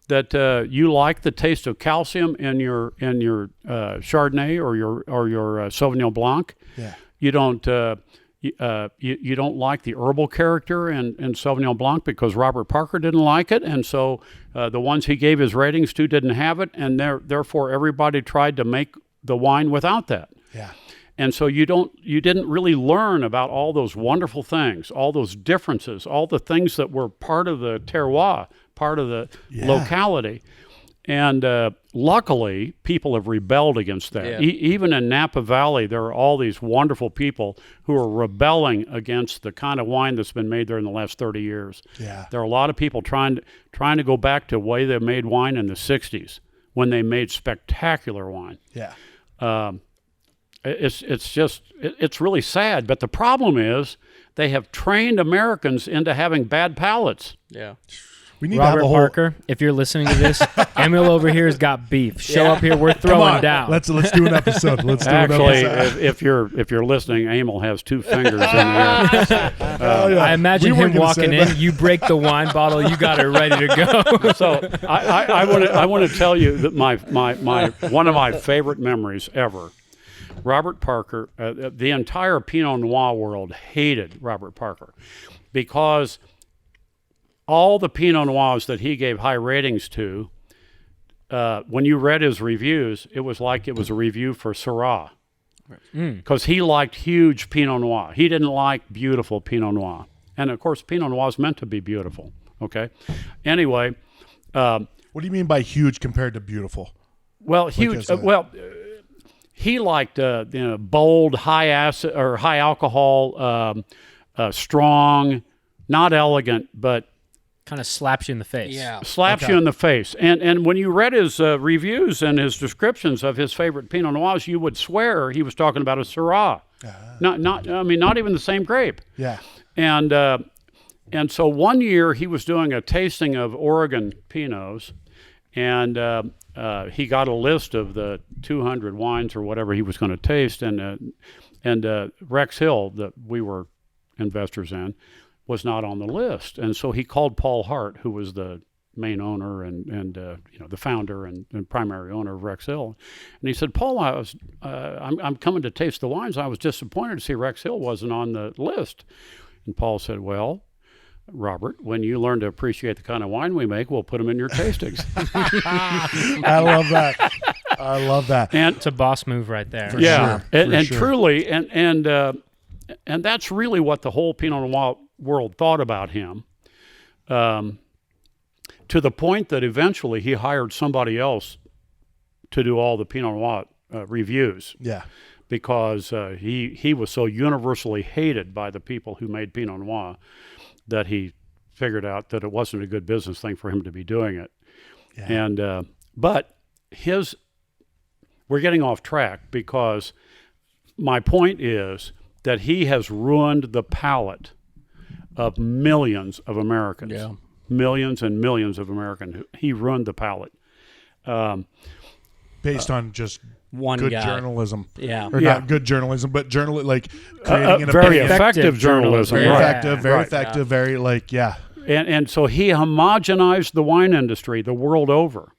that you like the taste of calcium in your Chardonnay or your Sauvignon Blanc. Yeah. You don't you don't like the herbal character in Sauvignon Blanc because Robert Parker didn't like it, and so the ones he gave his ratings to didn't have it, and therefore everybody tried to make the wine without that. Yeah. And so you didn't really learn about all those wonderful things, all those differences, all the things that were part of the terroir, part of the locality. And luckily, people have rebelled against that. Yeah. Even in Napa Valley, there are all these wonderful people who are rebelling against the kind of wine that's been made there in the last 30 years. Yeah. There are a lot of people trying to go back to the way they made wine in the 60s when they made spectacular wine. Yeah. It's really sad. But the problem is they have trained Americans into having bad palates. Yeah. We need Robert to have a whole. Parker, if you're listening to this, Emil over here has got beef. Show up here, we're Come throwing on, down. let's do an episode. Let's do an Actually, episode. if you're listening, Emil has 2 fingers in the air. Oh, yeah. I imagine We weren't him gonna walking say in, that. you break the wine bottle, you got it ready to go. So I want to tell you that my one of my favorite memories ever. Robert Parker, the entire Pinot Noir world hated Robert Parker because all the Pinot Noirs that he gave high ratings to, when you read his reviews, it was like it was a review for Syrah. Because he liked huge Pinot Noir. He didn't like beautiful Pinot Noir. And, of course, Pinot Noir is meant to be beautiful, okay? Anyway. What do you mean by huge compared to beautiful? Well, huge. He liked bold, high acid or high alcohol, strong, not elegant, but Kind of slaps you in the face. Yeah. slaps you in the face. And when you read his reviews and his descriptions of his favorite Pinot Noirs, you would swear he was talking about a Syrah. Not even the same grape. Yeah. And so one year he was doing a tasting of Oregon Pinots, and he got a list of the 200 wines or whatever he was going to taste, and Rex Hill, that we were investors in, was not on the list. And so he called Paul Hart, who was the main owner and the founder and primary owner of Rex Hill, and he said, "Paul, I'm coming to taste the wines. I was disappointed to see Rex Hill wasn't on the list." And Paul said, "Well, Robert, when you learn to appreciate the kind of wine we make, we'll put them in your tastings." I love that. I love that. And It's a boss move right there. For yeah, sure, and for sure. truly, and that's really what the whole Pinot Noir world thought about him, to the point that eventually he hired somebody else to do all the Pinot Noir reviews, Yeah. because he was so universally hated by the people who made Pinot Noir that he figured out that it wasn't a good business thing for him to be doing it. Yeah. And but we're getting off track, because my point is that he has ruined the palate of millions of Americans. Yeah. Millions and millions of Americans. He ruined the palate. Based on just One good guy. journalism. Yeah. Or Yeah. not good journalism, but creating an Very opinion. effective journalism. Very Yeah. effective, very Right. effective, very And so he homogenized the wine industry the world over.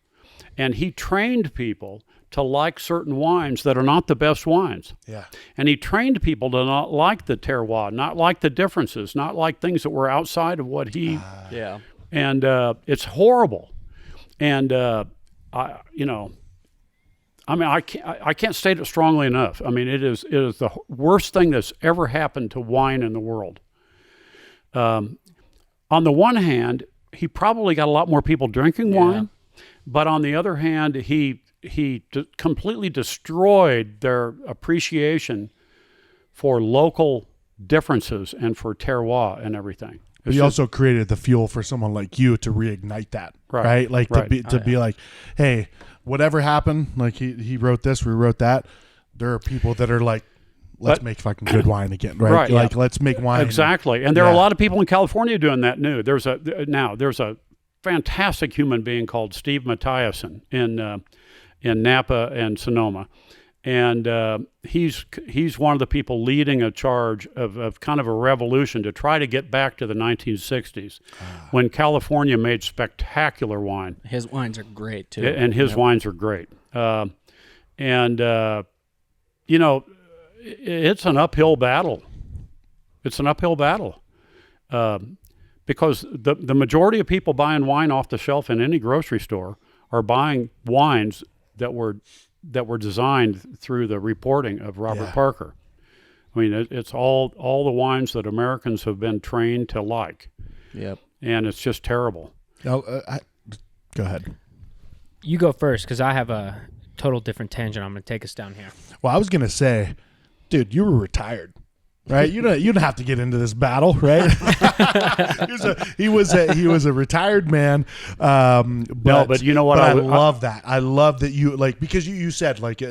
And he trained people to like certain wines that are not the best wines. Yeah. And he trained people to not like the terroir, not like the differences, not like things that were outside of what he... Yeah. And it's horrible. And, I can't state it strongly enough. I mean, it is the worst thing that's ever happened to wine in the world. On the one hand, he probably got a lot more people drinking wine, but on the other hand, he completely destroyed their appreciation for local differences and for terroir and everything. But he also created the fuel for someone like you to reignite that, right? Like Right. to be like, hey, whatever happened, like he wrote this, we wrote that. There are people that are like, let's make fucking good wine again, right? Right, Like yeah. Let's make wine. Exactly. And there are a Yeah. lot of people in California doing that new. There's a fantastic human being called Steve Mathiasen in Napa and Sonoma. And he's one of the people leading a charge of kind of a revolution to try to get back to the 1960s when California made spectacular wine. His wines are great too. And his wines are great. It's an uphill battle it's an uphill battle. Because the majority of people buying wine off the shelf in any grocery store are buying wines that were designed through the reporting of Robert Parker. I mean, it's all the wines that Americans have been trained to like. Yep. And it's just terrible. Go ahead. You go first, because I have a total different tangent. I'm going to take us down here. Well, I was going to say, dude, you were retired. Right, you don't have to get into this battle, right? he was a retired man. But you know what? I love that. I love that you because you said like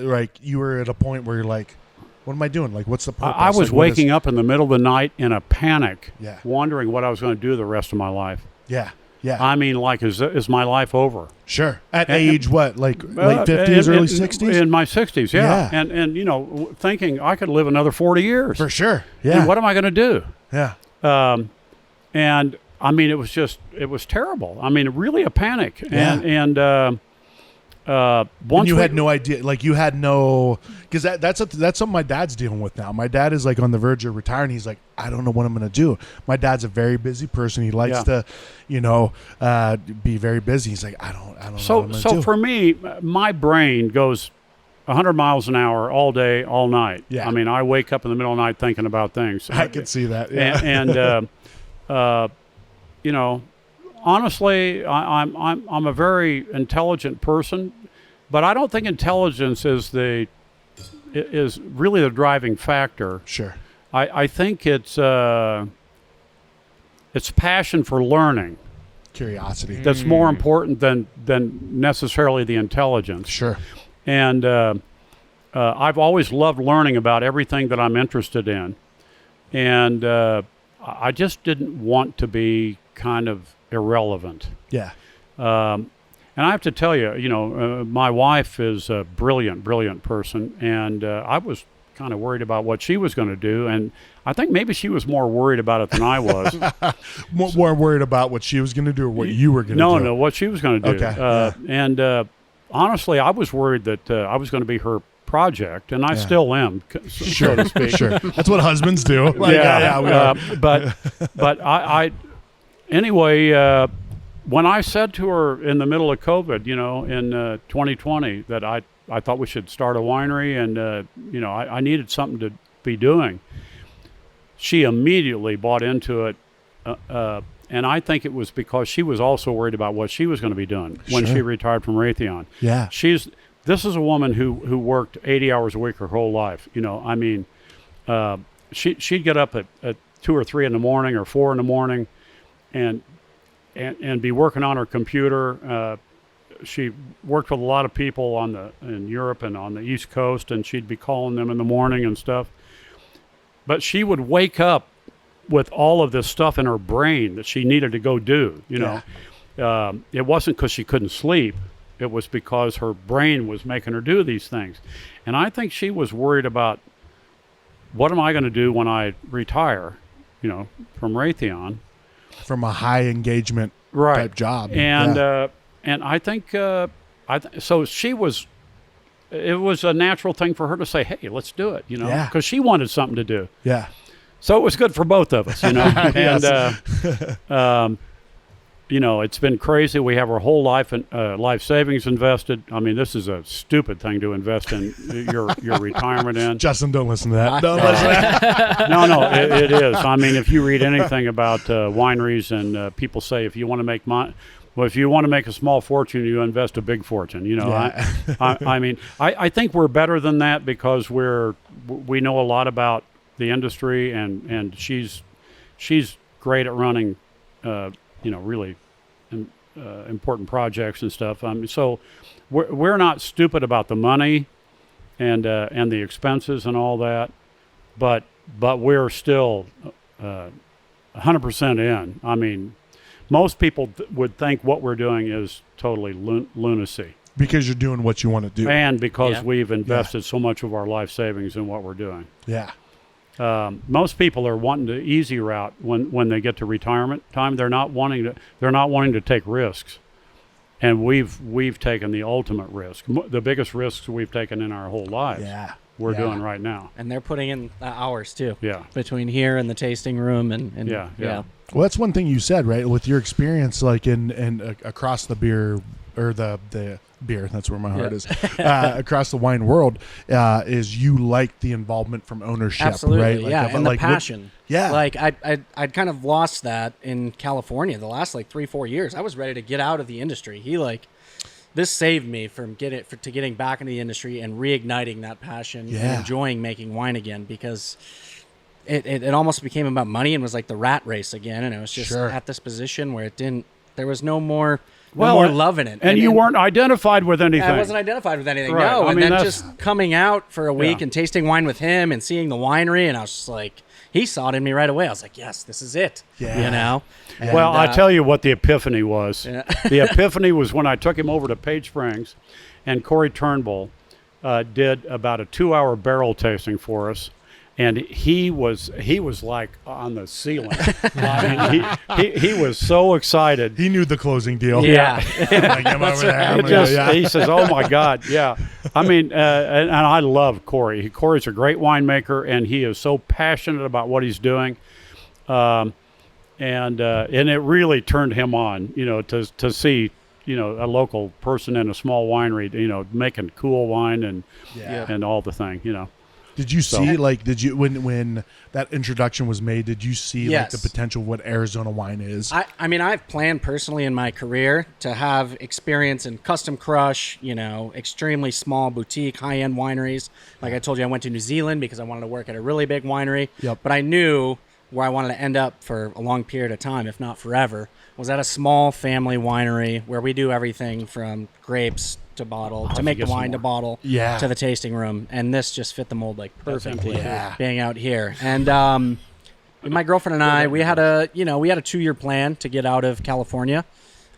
you were at a point where you're like, what am I doing? Like, what's the purpose? I was waking up in the middle of the night in a panic, wondering what I was going to do the rest of my life. Yeah. Yeah. I mean, like, is my life over? Sure. At age what? Like late 50s, early 60s? In my 60s, yeah. And you know, thinking I could live another 40 years. For sure. Yeah. And what am I going to do? Yeah. And I mean, it was terrible. I mean, really a panic. Yeah. Once you had no idea, like you had no, because that's something my dad's dealing with now. My dad is like on the verge of retiring. He's like, I don't know what I'm going to do. My dad's a very busy person. He likes to, be very busy. He's like, I don't know. What I'm so do. For me, my brain goes 100 miles an hour all day, all night. Yeah. I mean, I wake up in the middle of the night thinking about things. I can see that. Yeah. And honestly, I'm a very intelligent person, but I don't think intelligence is really the driving factor. Sure. I think it's passion for learning, curiosity. that's more important than necessarily the intelligence. Sure. And I've always loved learning about everything that I'm interested in, and I just didn't want to be kind of irrelevant. Yeah. And I have to tell you, my wife is a brilliant person, and I was kind of worried about what she was going to do, and I think maybe she was more worried about it than I was. More worried about what she was going to do or what you were going to do? No, what she was going to do. Okay. And honestly, I was worried that I was going to be her project, and I still am, so to speak. Sure. That's what husbands do. Like, But I anyway, when I said to her in the middle of COVID, in 2020, that I thought we should start a winery, and I needed something to be doing, she immediately bought into it, and I think it was because she was also worried about what she was going to be doing when she retired from Raytheon. Yeah, this is a woman who worked 80 hours a week her whole life. I mean, she'd get up at 2 or 3 in the morning or 4 in the morning, and be working on her computer. She worked with a lot of people in Europe and on the East Coast, and she'd be calling them in the morning and stuff. But she would wake up with all of this stuff in her brain that she needed to go do. It wasn't because she couldn't sleep. It was because her brain was making her do these things. And I think she was worried about, what am I going to do when I retire, from Raytheon? From a high engagement type job. And and I think so she was, it was a natural thing for her to say, hey, let's do it, because she wanted something to do. Yeah. So it was good for both of us, And it's been crazy. We have our whole life savings invested. I mean, this is a stupid thing to invest in your retirement in. Justin, don't listen to that. Don't listen to that. No, it is. I mean, if you read anything about wineries, and people say if you want to make if you want to make a small fortune, you invest a big fortune. I mean, I think we're better than that because we know a lot about the industry, and she's great at running, really important projects and stuff. So we're not stupid about the money and the expenses and all that, but we're still 100% in. I mean, most people would think what we're doing is totally lunacy. Because you're doing what you want to do. And because we've invested so much of our life savings in what we're doing. Yeah. Most people are wanting the easy route when they get to retirement time. They're not wanting to take risks, and we've taken the ultimate risk, the biggest risks we've taken in our whole lives. Yeah, we're doing right now. And they're putting in the hours too. Yeah. Between here and the tasting room and Yeah. Well, that's one thing you said, right? With your experience, like in across the beer or the beer, that's where my heart is. Across the wine world, is you like the involvement from ownership, Absolutely, right? Like, yeah, and like the passion. Yeah. Like I'd kind of lost that in California the last like 3-4 years. I was ready to get out of the industry. This saved me from getting back into the industry and reigniting that passion and enjoying making wine again, because it almost became about money and was like the rat race again, and it was just at this position where there was no more love in it. And you weren't identified with anything. I wasn't identified with anything, right. no. I And mean, then just coming out for a week and tasting wine with him and seeing the winery, and I was just like, he saw it in me right away. I was like, yes, this is it. Yeah. You know? And, well, I tell you what the epiphany was. Yeah. The epiphany was when I took him over to Page Springs, and Corey Turnbull did about a 2-hour barrel tasting for us. And he was like on the ceiling. I mean, he was so excited. He knew the closing deal. Yeah. Like, I'm over there. He says, "Oh my God, yeah." I mean, and I love Corey. Corey's a great winemaker, and he is so passionate about what he's doing. And it really turned him on, to see, a local person in a small winery, making cool wine and all the thing, Did you see, when that introduction was made, did you see Yes. the potential of what Arizona wine is? I mean, I've planned personally in my career to have experience in custom crush, extremely small boutique high-end wineries. Like I told you, I went to New Zealand because I wanted to work at a really big winery. Yep. But I knew where I wanted to end up for a long period of time, if not forever, was at a small family winery where we do everything from grapes to bottle, to make the wine to bottle, to the tasting room. And this just fit the mold like perfectly, being out here. And my girlfriend and I, we had a 2-year plan to get out of California.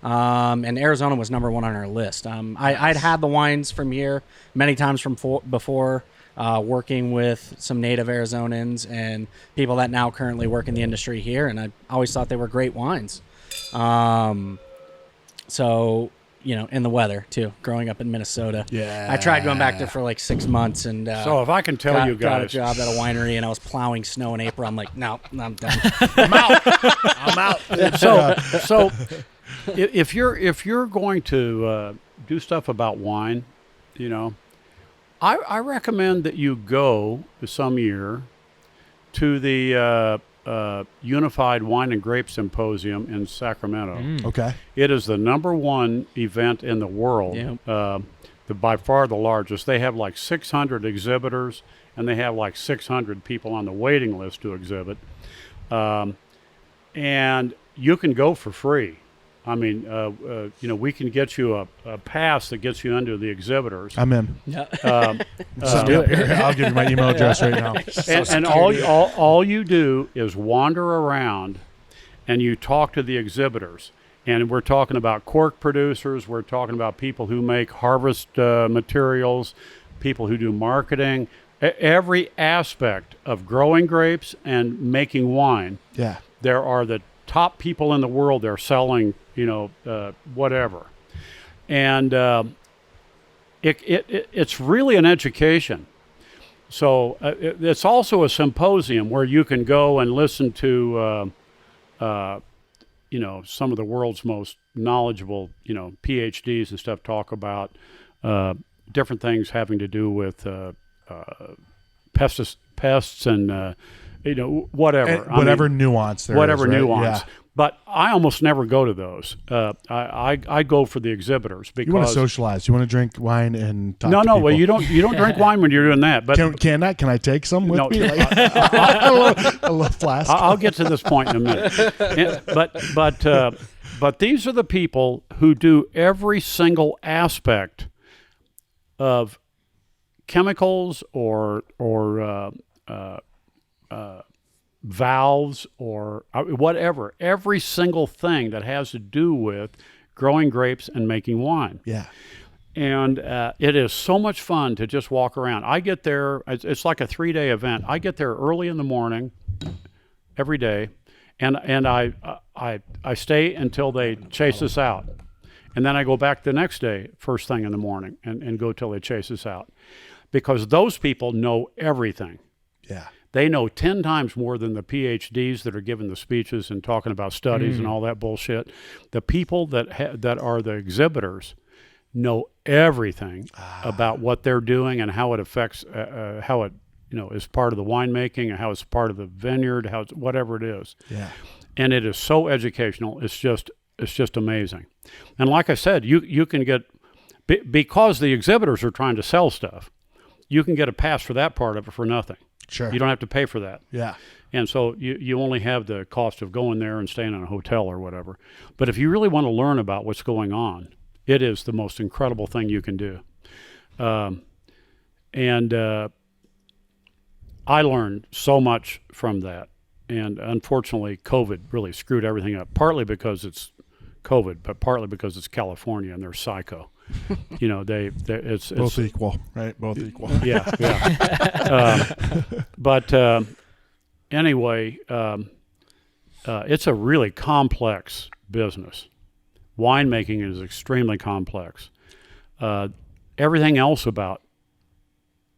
And Arizona was number one on our list. I'd had the wines from here many times before, working with some native Arizonans and people that now currently work in the industry here. And I always thought they were great wines. So, in the weather too, growing up in Minnesota. Yeah. I tried going back there for like 6 months, and so if I can tell you got a guys, job at a winery, and I was plowing snow in April. I'm like, no, I'm done. I'm out. so if you're going to do stuff about wine, I recommend that you go some year to the Unified Wine and Grape Symposium in Sacramento. Okay. It is the #1 event in the world. Yep. By far the largest. They have like 600 exhibitors, and they have like 600 people on the waiting list to exhibit. And you can go for free. I mean, we can get you a pass that gets you into the exhibitors. I'm in. Yeah. I'll give you my email address right now. And all you do is wander around, and you talk to the exhibitors. And we're talking about cork producers. We're talking about people who make harvest materials, people who do marketing, every aspect of growing grapes and making wine. Yeah. There are the top people in the world. They're selling, whatever. And it's really an education. So it's also a symposium where you can go and listen to, some of the world's most knowledgeable, PhDs and stuff talk about different things having to do with pests and, whatever. Whatever nuance there whatever is, right? nuance. Yeah. But I almost never go to those. I go for the exhibitors because You want to socialize. You want to drink wine and talk to no. people. Well, you don't drink wine when you're doing that. But Can I take some with No. me? Like, a little flask. I'll get to this point in a minute. But these are the people who do every single aspect of chemicals or valves or whatever, every single thing that has to do with growing grapes and making wine. Yeah. And it is so much fun to just walk around. I get there, it's like a 3-day event. I get there early in the morning every day, and I stay until they chase us out. And then I go back the next day, first thing in the morning, and go till they chase us out. because those people know everything. Yeah. They know 10 times more than the PhDs that are giving the speeches and talking about studies and all that bullshit. The people that are the exhibitors know everything about what they're doing and how it affects, how it, is part of the winemaking and how it's part of the vineyard, how it's, whatever it is. Yeah. And it is so educational. It's just amazing. And like I said, you can get, because the exhibitors are trying to sell stuff, you can get a pass for that part of it for nothing. Sure. You don't have to pay for that. Yeah. And so you only have the cost of going there and staying in a hotel or whatever. But if you really want to learn about what's going on, it is the most incredible thing you can do. I learned so much from that. And unfortunately, COVID really screwed everything up, partly because it's COVID, but partly because it's California and they're psycho. It's both equal, right? Both equal. Yeah. But anyway, it's a really complex business. Winemaking is extremely complex. Everything else about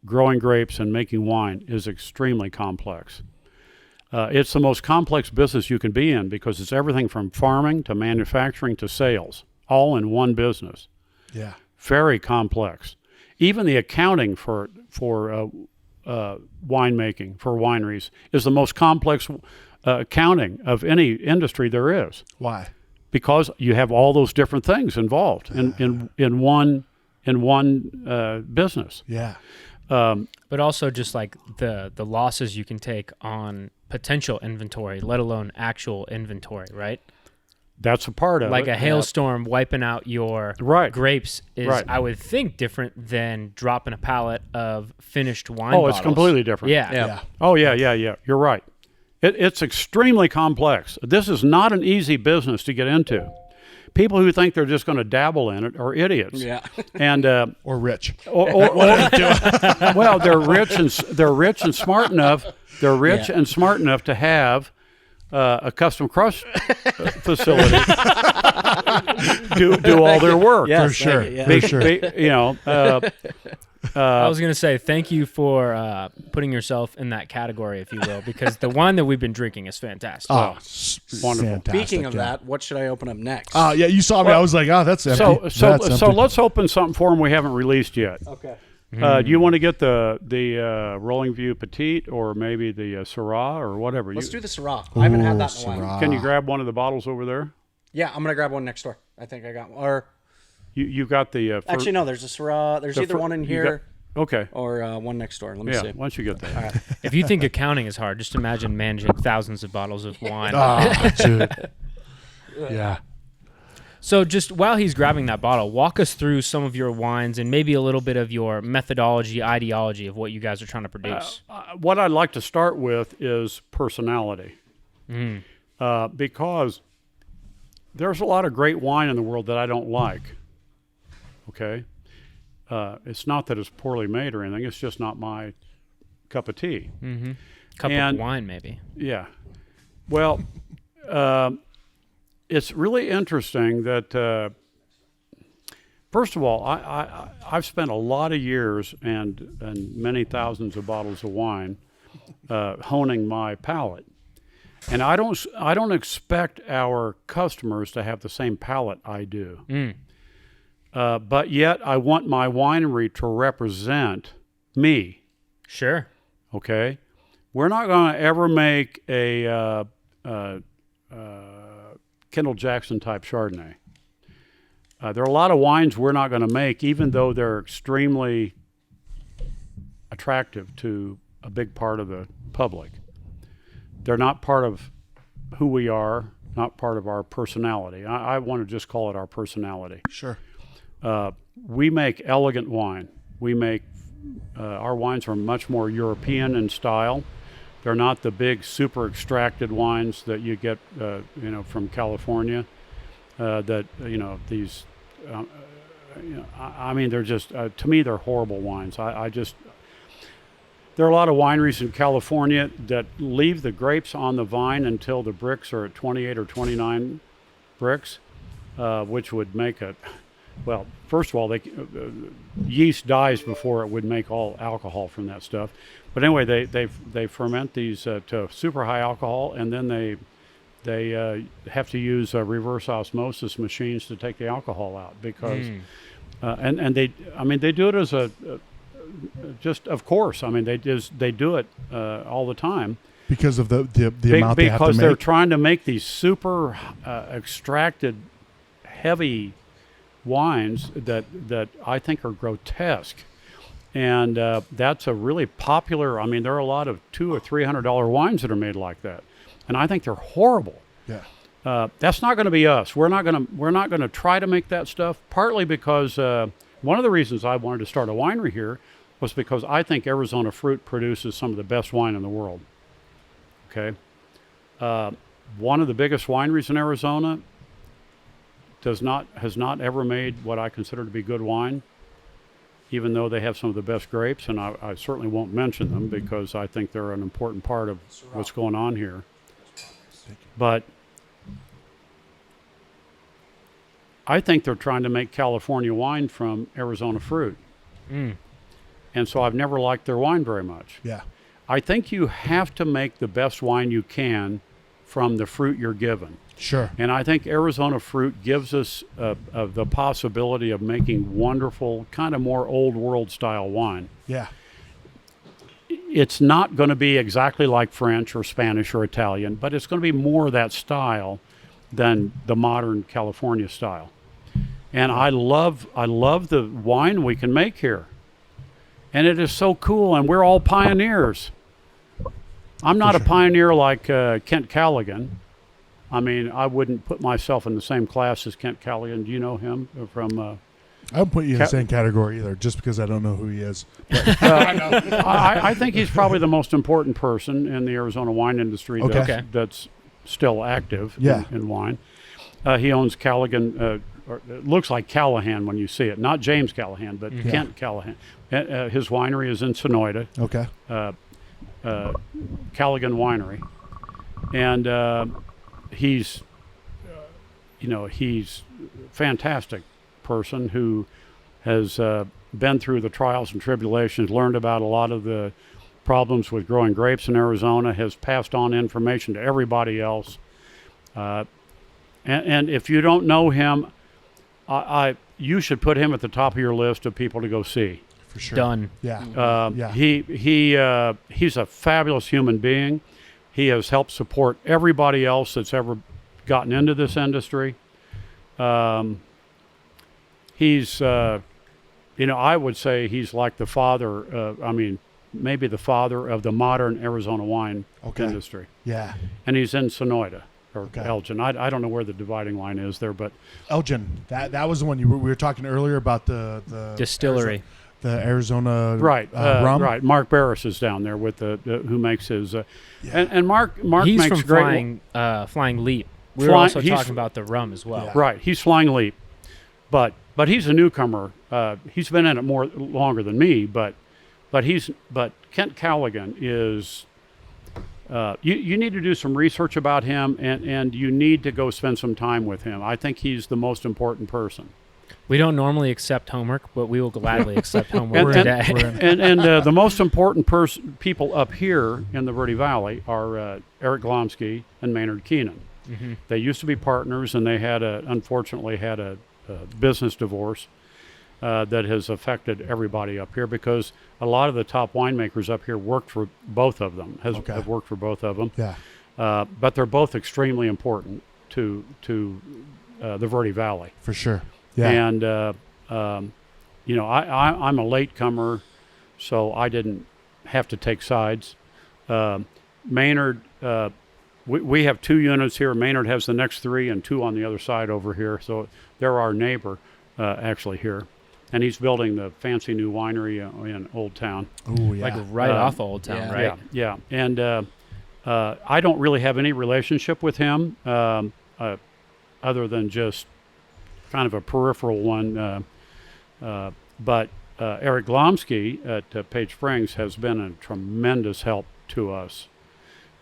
growing grapes and making wine is extremely complex. It's the most complex business you can be in because it's everything from farming to manufacturing to sales, all in one business. Yeah. Very complex. Even the accounting for winemaking, for wineries, is the most complex accounting of any industry there is. Why? Because you have all those different things involved in one business. Yeah. But also just like the losses you can take on potential inventory, let alone actual inventory, right? That's a part of like it. a hailstorm wiping out your grapes is, I would think, different than dropping a pallet of finished wine bottles. It's completely different. Yeah. Oh, yeah. You're right. It's extremely complex. This is not an easy business to get into. People who think they're just going to dabble in it are idiots. Yeah. And or rich. Well, they're rich and smart enough. They're rich and smart enough to have a custom crush facility do all their work. Yes, for sure. For sure. I was going to say thank you for putting yourself in that category, if you will, because the wine that we've been drinking is fantastic. Oh, wonderful. Fantastic, Speaking of that, what should I open up next? Yeah, you saw me. I was like, that's empty. So That's empty. let's open something for them we haven't released yet. Okay. Do you want to get the Rolling View Petite or maybe the Syrah or whatever? Let's do the Syrah. I haven't had that in a while. Can you grab one of the bottles over there? Yeah, I'm going to grab one next door. I think I got one. Or you got the... actually, no, there's a Syrah. There's either one in here or one next door. Let me see. Why don't you get that? All right. If you think accounting is hard, just imagine managing thousands of bottles of wine. Dude. Yeah. So just while he's grabbing that bottle, walk us through some of your wines and maybe a little bit of your methodology, ideology of what you guys are trying to produce. What I'd like to start with is personality. Because there's a lot of great wine in the world that I don't like. Okay? It's not that it's poorly made or anything. It's just not my cup of tea. Cup of wine, maybe. Yeah. Well... it's really interesting that, first of all, I've spent a lot of years and many thousands of bottles of wine honing my palate, and I don't expect our customers to have the same palate I do. But yet I want my winery to represent me. Sure. Okay, we're not going to ever make a Kendall Jackson type Chardonnay. There are a lot of wines we're not going to make, even though they're extremely attractive to a big part of the public. They're not part of who we are, not part of our personality. I want to just call it our personality. Sure. We make elegant wine. We make our wines are much more European in style. They're not the big, super extracted wines that you get, from California. These, they're just, to me, they're horrible wines. There are a lot of wineries in California that leave the grapes on the vine until the bricks are at 28 or 29 bricks, which would make well, first of all, yeast dies before it would make all alcohol from that stuff. But anyway, they ferment these to super high alcohol, and then they have to use reverse osmosis machines to take the alcohol out because, and they do it as just of course. I mean, they do it all the time. Because of the amount they have to make? Because they're trying to make these super extracted, heavy wines that I think are grotesque. And that's a really popular, I mean, there are a lot of $200 or $300 wines that are made like that. And I think they're horrible. Yeah. That's not going to be us. We're not going to try to make that stuff, partly because one of the reasons I wanted to start a winery here was because I think Arizona fruit produces some of the best wine in the world. Okay. One of the biggest wineries in Arizona has not ever made what I consider to be good wine, even though they have some of the best grapes, and I certainly won't mention them because I think they're an important part of what's going on here. But I think they're trying to make California wine from Arizona fruit. And so I've never liked their wine very much. Yeah. I think you have to make the best wine you can from the fruit you're given. Sure. And I think Arizona fruit gives us the possibility of making wonderful, kind of more old world style wine. Yeah. It's not going to be exactly like French or Spanish or Italian, but it's going to be more of that style than the modern California style. And I love the wine we can make here. And it is so cool, and we're all pioneers. I'm not a pioneer like Kent Callaghan. I mean, I wouldn't put myself in the same class as Kent Callaghan. Do you know him from? I wouldn't put you in the same category either, just because I don't know who he is. I think he's probably the most important person in the Arizona wine industry that's still active in wine. He owns Callaghan. Or it looks like Callahan when you see it. Not James Callahan, but Kent Callahan. His winery is in Sonoyta. Okay. Callaghan Winery. And he's a fantastic person who has been through the trials and tribulations, learned about a lot of the problems with growing grapes in Arizona, has passed on information to everybody else. And if you don't know him, you should put him at the top of your list of people to go see. For sure. Done. Yeah. He's a fabulous human being. He has helped support everybody else that's ever gotten into this industry. He's, I would say he's like the father. Maybe the father of the modern Arizona wine industry. Yeah. And he's in Sonoyta. Or Elgin. I don't know where the dividing line is there, but Elgin. That was the one we were talking earlier about the distillery, the Arizona rum. Right. Mark Barris is down there with who makes his and Mark he's makes from great Flying Leap. We're also talking about the rum as well. Yeah. Right. He's Flying Leap, but he's a newcomer. He's been in it longer than me, but Kent Callaghan is. You need to do some research about him, and you need to go spend some time with him. I think he's the most important person. We don't normally accept homework, but we will gladly accept homework today. And the most important people up here in the Verde Valley are Eric Glomsky and Maynard Keenan. Mm-hmm. They used to be partners, and they unfortunately had a business divorce that has affected everybody up here because a lot of the top winemakers up here worked for both of them, have worked for both of them. Yeah. But they're both extremely important to the Verde Valley. For sure. Yeah. And, I'm a latecomer, so I didn't have to take sides. Maynard, we have 2 units here. Maynard has the next 3 and 2 on the other side over here. So they're our neighbor actually here. And he's building the fancy new winery in Old Town. Oh, yeah. Like right off Old Town, right? Yeah. And I don't really have any relationship with him other than just kind of a peripheral one. But Eric Glomsky at Page Springs has been a tremendous help to us,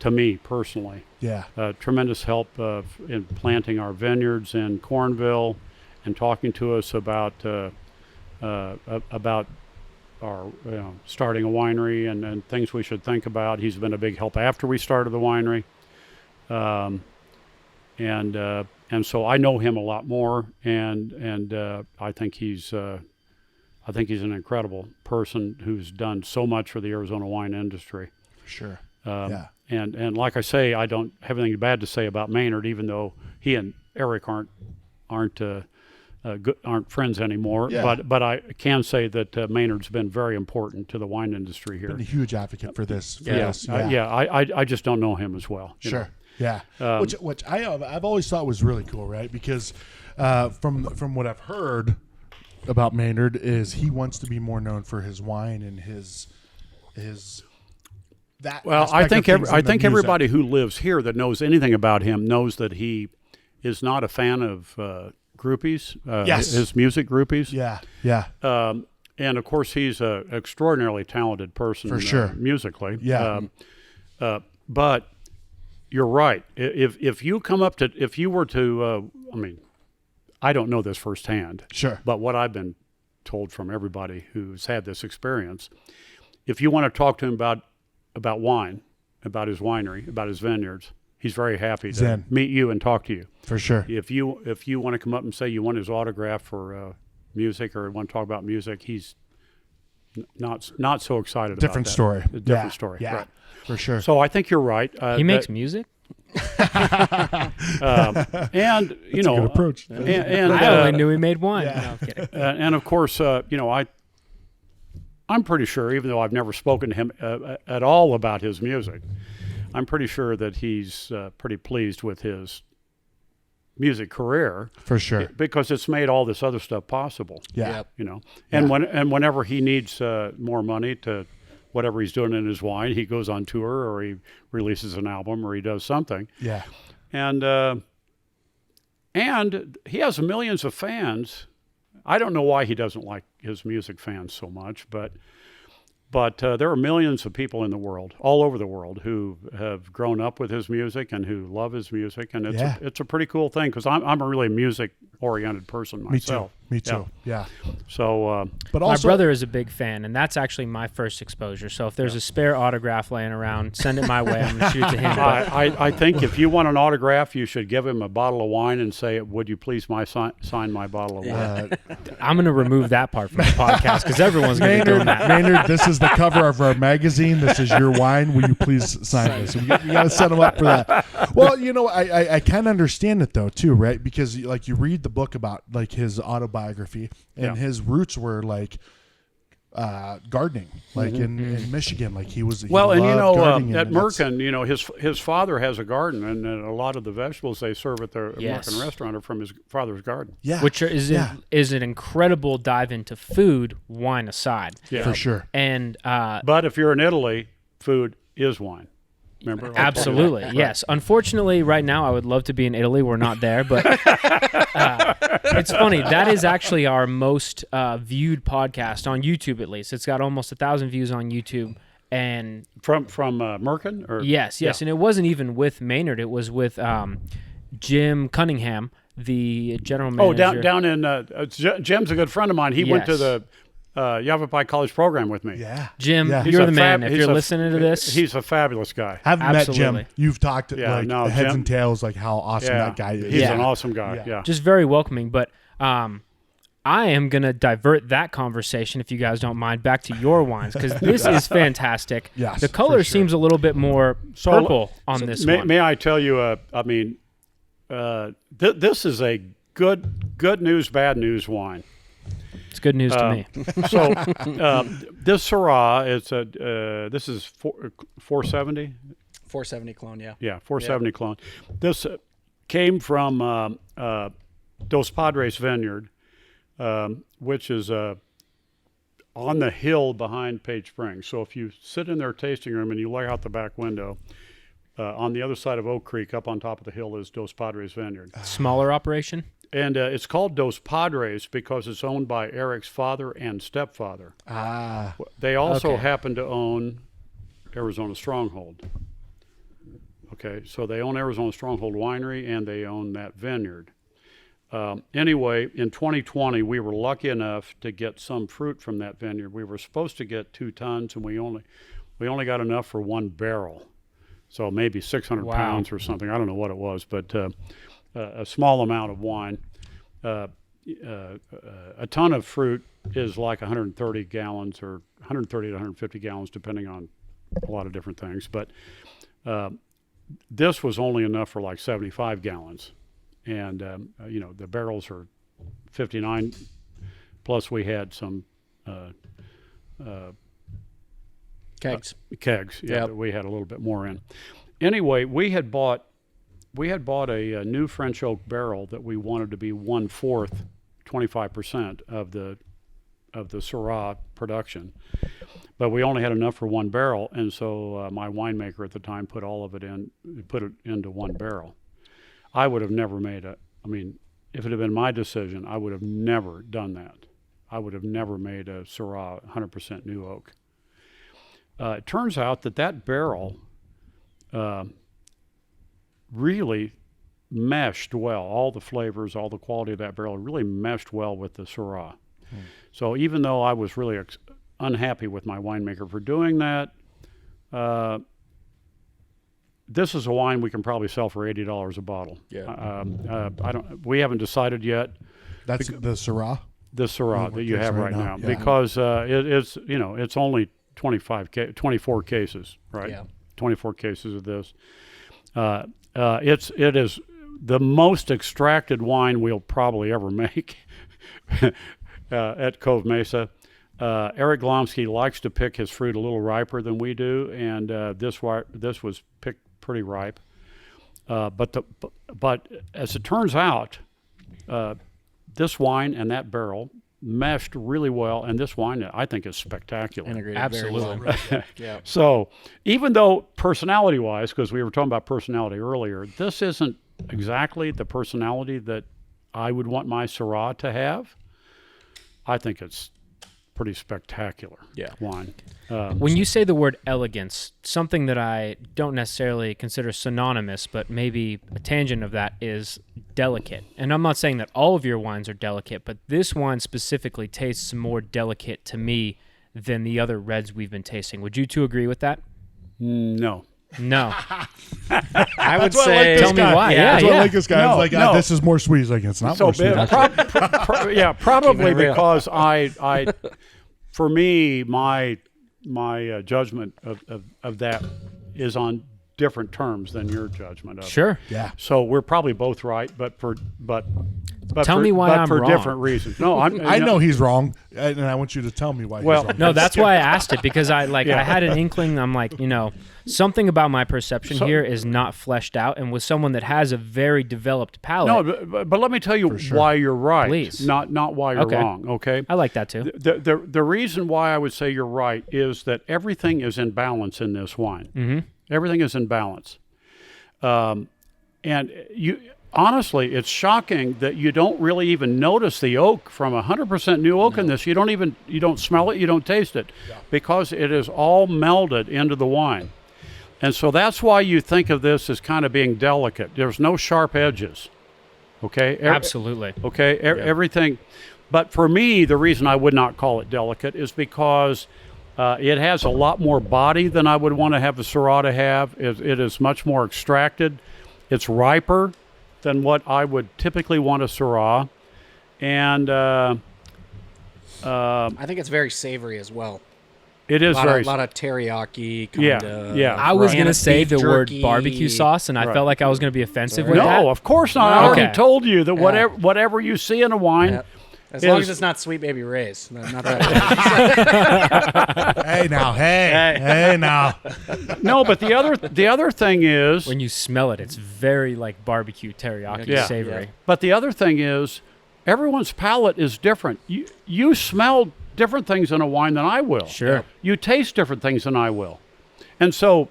to me personally. Yeah. Tremendous help in planting our vineyards in Cornville and talking to us about our starting a winery and things we should think about. He's been a big help after we started the winery, and so I know him a lot more, and I think he's an incredible person who's done so much for the Arizona wine industry. Sure. And like I say, I don't have anything bad to say about Maynard, even though he and Eric aren't friends anymore. Yeah. But I can say that Maynard's been very important to the wine industry here. Been a huge advocate for this. I just don't know him as well. you Sure. know. Yeah. Which I've always thought was really cool, right? Because from what I've heard about Maynard is he wants to be more known for his wine and his that. Well, I think everybody who lives here that knows anything about him knows that he is not a fan of groupies. Yes. His music groupies. Yeah. And of course, he's an extraordinarily talented person For sure. musically. Yeah. But you're right. If you were to, I don't know this firsthand. Sure. But what I've been told from everybody who's had this experience, if you want to talk to him about wine, about his winery, about his vineyards, he's very happy to meet you and talk to you. For sure. If you want to come up and say you want his autograph for music or want to talk about music, he's not so excited Different about story. that. Different story. Yeah. Right. For sure. So I think you're right. He makes music? And, you know. That's a good approach. And I only knew he made wine. Yeah. No, I'm kidding. And of course, I'm pretty sure, even though I've never spoken to him at all about his music, I'm pretty sure that he's pretty pleased with his music career. For sure. Because it's made all this other stuff possible. Yeah. Yep. You know, and whenever he needs more money to whatever he's doing in his wine, he goes on tour or he releases an album or he does something. Yeah. And he has millions of fans. I don't know why he doesn't like his music fans so much, but there are millions of people in the world, all over the world, who have grown up with his music and who love his music, and it's a pretty cool thing because I'm a really music-oriented person myself. Me too. Yeah. So, But My also, brother is a big fan, and that's actually my first exposure. So if there's a spare autograph laying around, send it my way. I'm going to shoot it to him. But I think if you want an autograph, you should give him a bottle of wine and say, "Would you please sign my bottle of wine?" I'm going to remove that part from the podcast because everyone's going to be doing that. Maynard, this is the cover of our magazine. This is your wine. Will you please sign this? We got to set him up for that. Well, you know, I can understand it though too, right? Because like you read the book about like his autobiography, and his roots were like gardening, like in Michigan. Like he and you know, at and Merkin, you know, his father has a garden, and a lot of the vegetables they serve at their Merkin restaurant are from his father's garden. Yeah, Which is an incredible dive into food, wine aside. Yeah, for sure. And but if you're in Italy, food is wine. Remember? absolutely, yes. Unfortunately, right now I would love to be in Italy. We're not there, but it's funny. That is actually our most viewed podcast on YouTube, at least. It's got almost 1,000 views on YouTube. And from Merkin, or yes, and it wasn't even with Maynard. It was with Jim Cunningham, the general manager. Oh, down in Jim's a good friend of mine. He went to the Yavapai College program with me. Yeah, Jim, Yeah. you're the man. If you're listening to this, he's a fabulous guy. Haven't met Absolutely. Jim. You've talked heads Jim, and tails like how awesome that guy is. He's an awesome guy. Yeah. just very welcoming. But I am going to divert that conversation, if you guys don't mind, back to your wines, because this is fantastic. Yes, the color for sure. seems a little bit more purple on this one. May I tell you, this is a good news, bad news wine. It's good news to me. So this Syrah, this is 470? 470 clone, yeah. Yeah, 470 clone. This came from Dos Padres Vineyard, which is on the hill behind Page Springs. So if you sit in their tasting room and you look out the back window, on the other side of Oak Creek, up on top of the hill, is Dos Padres Vineyard. Smaller operation? And it's called Dos Padres because it's owned by Eric's father and stepfather. Ah, They also happen to own Arizona Stronghold. Okay, so they own Arizona Stronghold Winery and they own that vineyard. Anyway, in 2020, we were lucky enough to get some fruit from that vineyard. We were supposed to get 2 tons, and we only got enough for 1 barrel. So maybe 600 pounds or something. I don't know what it was, but a small amount of wine. A ton of fruit is like 130 gallons or 130 to 150 gallons, depending on a lot of different things. But this was only enough for like 75 gallons. And, the barrels are 59, plus we had some Kegs. Kegs, that we had a little bit more in. Anyway, we had bought a new French oak barrel that we wanted to be 1/4, 25% of the Syrah production, but we only had enough for 1 barrel, and so my winemaker at the time put it into 1 barrel. I would have never if it had been my decision, I would have never done that. I would have never made a Syrah 100% new oak. It turns out that barrel really meshed well. All the flavors, all the quality of that barrel really meshed well with the Syrah. So even though I was really unhappy with my winemaker for doing that, this is a wine we can probably sell for $80 a bottle. Yeah. We haven't decided yet. That's the Syrah? The Syrah that you have right now. Yeah. Because it's only 24 cases, right? Yeah. 24 cases of this. It is the most extracted wine we'll probably ever make at Cove Mesa. Eric Glomsky likes to pick his fruit a little riper than we do, and this was picked pretty ripe. But as it turns out, this wine and that barrel meshed really well, and this wine I think is spectacular. Integrated absolutely. Very well. Yeah. So even though personality-wise, because we were talking about personality earlier, this isn't exactly the personality that I would want my Syrah to have, I think it's pretty spectacular wine. When you say the word elegance, something that I don't necessarily consider synonymous, but maybe a tangent of that is delicate. And I'm not saying that all of your wines are delicate, but this wine specifically tastes more delicate to me than the other reds we've been tasting. Would you two agree with that? No. I would say. Tell me why. That's why I like this guy. I was like, this is more sweet. He's like, it's not more sweet. Probably because I for me, my judgment of that is on different terms than your judgment of it. Sure. Yeah. So we're probably both right, but tell me why I'm for wrong. different reasons. No, I know he's wrong, and I want you to tell me why he's wrong. No, that's why I asked it, because I had an inkling. I'm like, something about my perception here is not fleshed out, and with someone that has a very developed palate. No, but let me tell you why you're right. Please. Not why you're wrong, okay? I like that too. The reason why I would say you're right is that everything is in balance in this wine. Mm-hmm. Everything is in balance. And honestly, it's shocking that you don't really even notice the oak from 100% new oak in this. You don't smell it, you don't taste it, because it is all melded into the wine. And so that's why you think of this as kind of being delicate. There's no sharp edges. Okay? Absolutely. Okay? Everything. But for me, the reason I would not call it delicate is because it has a lot more body than I would want to have a Syrah to have. It is much more extracted. It's riper than what I would typically want a Syrah. And I think it's very savory as well. It is a lot of teriyaki kind of. Yeah. I was going to say the word jerky. barbecue sauce, and I felt like I was going to be offensive with that. No, of course not. I already told you that whatever you see in a wine. Yeah. As long as it's not Sweet Baby Ray's. Not that. Hey now. No, but the other thing is, when you smell it, it's very like barbecue teriyaki savory. Yeah. But the other thing is, everyone's palate is different. You smell different things in a wine than I will. Sure. You taste different things than I will. And so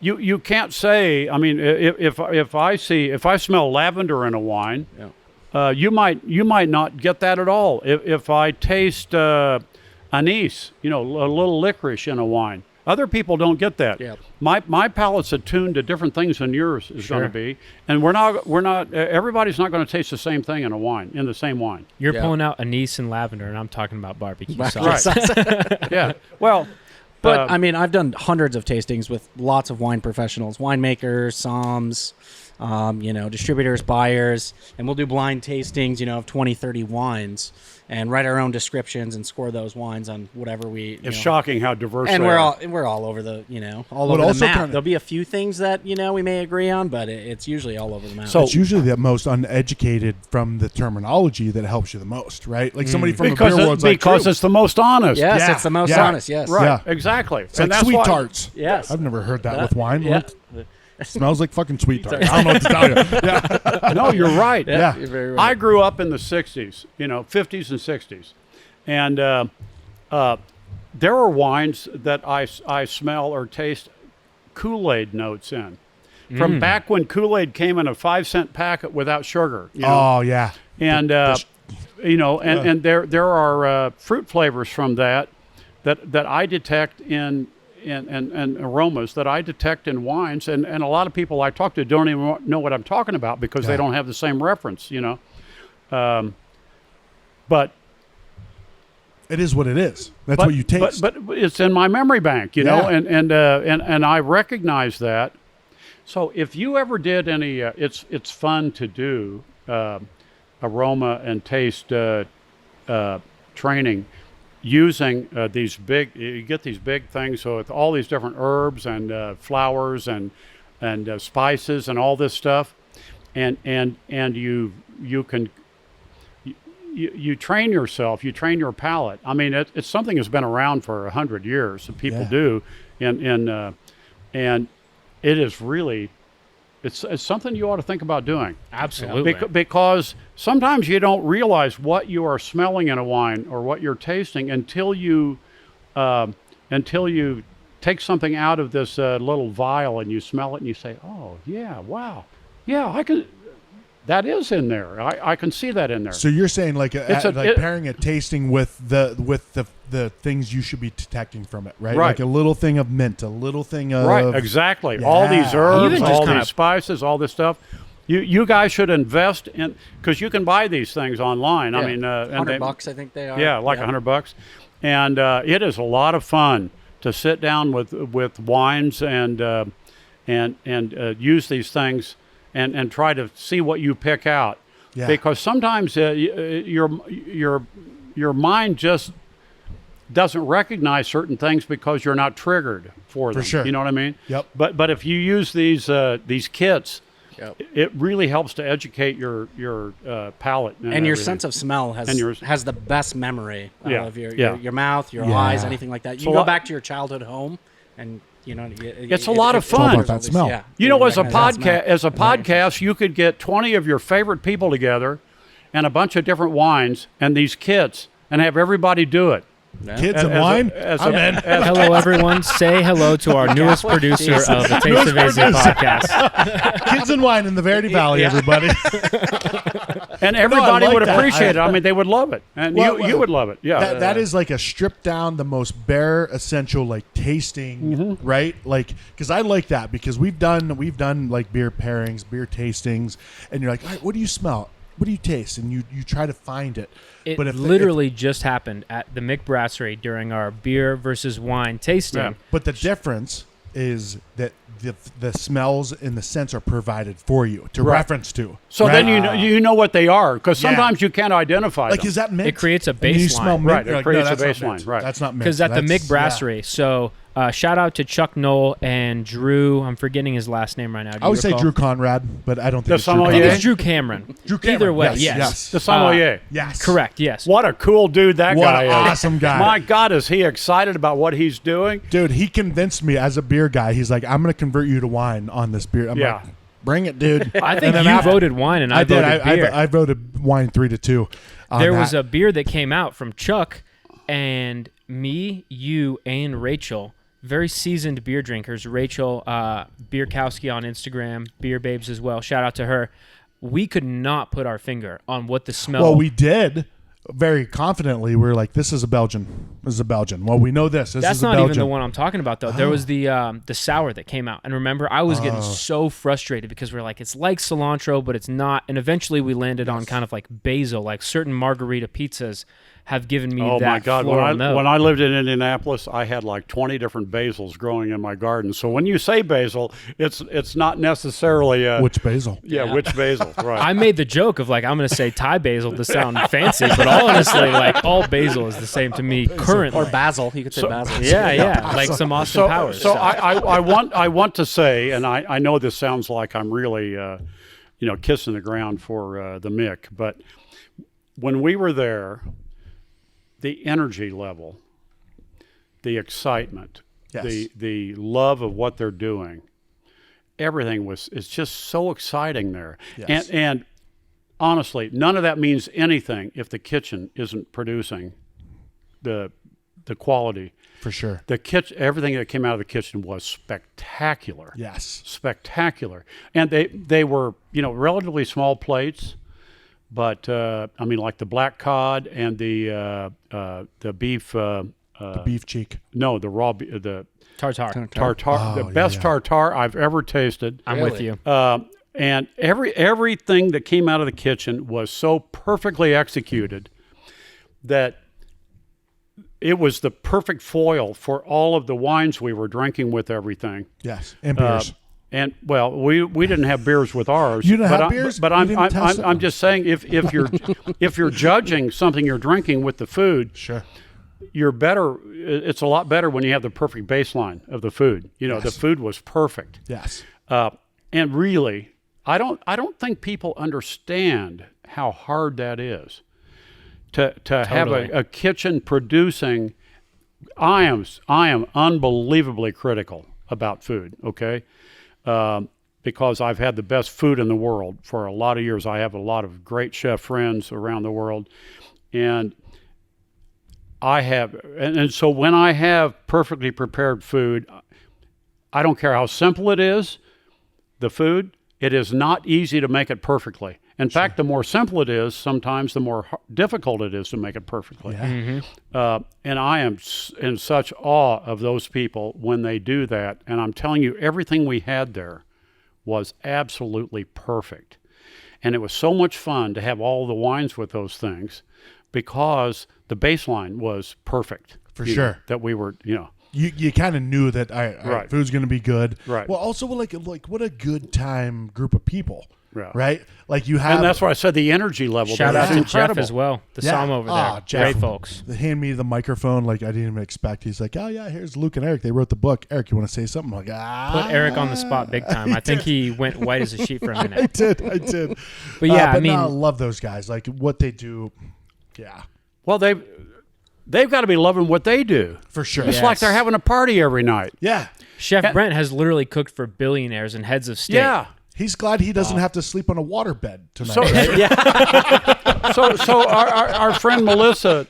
you can't say, I mean, if I smell lavender in a wine, you might not get that at all. If I taste anise, a little licorice in a wine, Other people don't get that. Yep. My palate's attuned to different things than yours is going to be, and we're not. Everybody's not going to taste the same thing in the same wine. You're pulling out anise and lavender, and I'm talking about barbecue Right. sauce. Yeah. Well, But I mean, I've done hundreds of tastings with lots of wine professionals, winemakers, somms, distributors, buyers, and we'll do blind tastings, of 20, 30 wines and write our own descriptions and score those wines on whatever we. it's shocking how diverse. And they we're are. all over the all over the map. There'll be a few things that we may agree on, but it's usually all over the map. So- It's usually the most uneducated from the terminology that helps you the most, right? Like somebody from the because beer world's like, because "True." it's the most honest. yes, Yeah, it's the most yeah. honest. Yes, Right. Yeah. Exactly. It's like that's sweet why- tarts. Yes. I've never heard that with wine. Yeah. Smells like fucking sweet tarts. I don't know what to tell you. Yeah. No, you're right. Yeah. You're very right. I grew up in the 60s, 50s and 60s. And there are wines that I smell or taste Kool-Aid notes in. From back when Kool-Aid came in a 5-cent packet without sugar. Oh, yeah. And, and there are fruit flavors from that I detect in aromas that I detect in wines. And a lot of people I talk to don't even know what I'm talking about because they don't have the same reference, But It is what it is. That's what you taste. But it's in my memory bank, and I recognize that. So if you ever did any, it's fun to do aroma and taste training using these big. You get these big things, so with all these different herbs and flowers and spices and all this stuff, and you can. You train yourself, you train your palate. I mean, it's something that's been around for 100 years that people do, and it is really, it's something you ought to think about doing. Absolutely. Because sometimes you don't realize what you are smelling in a wine or what you're tasting until you take something out of this little vial and you smell it and you say, oh yeah, wow, yeah, I can. That is in there. I can see that in there. So you're saying like pairing a tasting with the things you should be detecting from it, right? Right. Like a little thing of mint, a little thing of Right, exactly. Yeah. All these herbs, Even just all kinda- these spices, all this stuff. You guys should invest in, because you can buy these things online. I mean, $100, I think they are. Yeah, like $100, and it is a lot of fun to sit down with wines and use these things. And try to see what you pick out, because sometimes your mind just doesn't recognize certain things because you're not triggered for them. For sure. You know what I mean? Yep. But if you use these kits, Yep. it really helps to educate your palate And your everything. sense of smell has the best memory of your mouth, your eyes, anything like that. You So go back to your childhood home, and it's a lot of all fun. about that smell. Yeah. As a recognize that podcast, you could get 20 of your favorite people together, and a bunch of different wines and these kits, and have everybody do it. kids and wine. I'm in. Hello, everyone. Say hello to our newest producer of the Taste of AZ podcast. Kids and wine in the Verde Valley, everybody. And everybody like would that. appreciate it. I mean, they would love it, and you would love it. Yeah, That is like a stripped down, the most bare essential like tasting, right? Like, because I like that, because we've done like beer pairings, beer tastings, and you're like, all right, what do you smell? What do you taste? And you try to find it. It But if literally just happened at the Mick Brasserie during our beer versus wine tasting. Yeah. But the difference is that the smells and the scents are provided for you to reference to. so right? then you know what they are, because sometimes you can't identify Like, them. is that mint? It creates a And you smell baseline. mint, Right, it you're like, creates a that's not baseline, mint. right. That's not mint. Because at the That's- Mick Brasserie, so shout out to Chuck Knoll and Drew. I'm forgetting his last name right now. Do I would you say recall? Drew Conrad, but I don't think The it's Drew sommelier? I think Conrad. it's Drew Cameron. Drew Cameron. Either way, yes. the sommelier. Yes. Correct, yes. What a cool dude that What guy an is. awesome guy. My God, is he excited about what he's doing? Dude, he convinced me as a beer guy. He's like, I'm going to convert you to wine on this beer. I'm Yeah. like, bring it, dude. I think And then you after- voted wine and I did. voted beer. I voted wine 3-2. There was a beer that came out from Chuck and me, you, and Rachel, very seasoned beer drinkers. Rachel Beerkowski on Instagram, Beer Babes as well. Shout out to her. We could not put our finger on what the smell. Well, we did very confidently. We were like, this is a Belgian. This is a Belgian. Well, we know this. This That's is a not Belgian. even the one I'm talking about, though. There was the sour that came out. And remember, I was getting so frustrated because we're like, it's like cilantro, but it's not. And eventually we landed on kind of like basil. Like certain margarita pizzas have given me that my God. floral note. When I lived in Indianapolis, I had like 20 different basils growing in my garden. So when you say basil, it's not necessarily Which basil? Yeah, which basil, right. I made the joke of like, I'm going to say Thai basil to sound fancy, but honestly, like all basil is the same to me currently. Or basil. You could say basil. Yeah. Like some Austin Powers. So I want to say, and I know this sounds like I'm really, kissing the ground for the Mick, but when we were there, the energy level, the excitement, the love of what they're doing, everything is just so exciting there. Yes. And honestly, none of that means anything if the kitchen isn't producing the quality. For sure. The kitchen, everything that came out of the kitchen was spectacular. Yes. Spectacular. And they were, relatively small plates. But like the black cod and the beef. The beef cheek. No, the raw, the Tartare. tartare, the best tartare I've ever tasted. I'm with you. And everything that came out of the kitchen was so perfectly executed that it was the perfect foil for all of the wines we were drinking with everything. Yes, and beers. And well, we didn't have beers with ours. You didn't have beers, but you didn't test I'm them? just saying if you're judging something you're drinking with the food, Sure. you're better. It's a lot better when you have the perfect baseline of the food. The food was perfect. Yes. And really, I don't think people understand how hard that is to have a kitchen producing. I am unbelievably critical about food. Okay. Because I've had the best food in the world for a lot of years. I have a lot of great chef friends around the world. And so when I have perfectly prepared food, I don't care how simple it is, the food, it is not easy to make it perfectly. In fact, the more simple it is, sometimes the more difficult it is to make it perfectly. Yeah. Mm-hmm. And I am in such awe of those people when they do that. And I'm telling you, everything we had there was absolutely perfect. And it was so much fun to have all the wines with those things because the baseline was perfect. For sure. That we were, You kind of knew that Right. food's going to be good. Right. Well, also like what a good time group of people. Yeah. Right. Like you have. And that's why I said the energy level. Shout there out is to Jeff incredible. as well. The Yeah. Psalm over there. Jeff. Great folks. They hand me the microphone like I didn't even expect. He's like, oh yeah, here's Luke and Eric. They wrote the book. Eric, you want to say something? I'm like, Put Eric on the spot big time. I think he went white as a sheet for a minute. I did. But yeah, but I love those guys. Like what they do. Yeah. Well, they've got to be loving what they do. For sure. It's Yes. like they're having a party every night. Yeah. Chef Brent has literally cooked for billionaires and heads of state. Yeah. He's glad he doesn't have to sleep on a waterbed tonight. So, right? so our friend Melissa,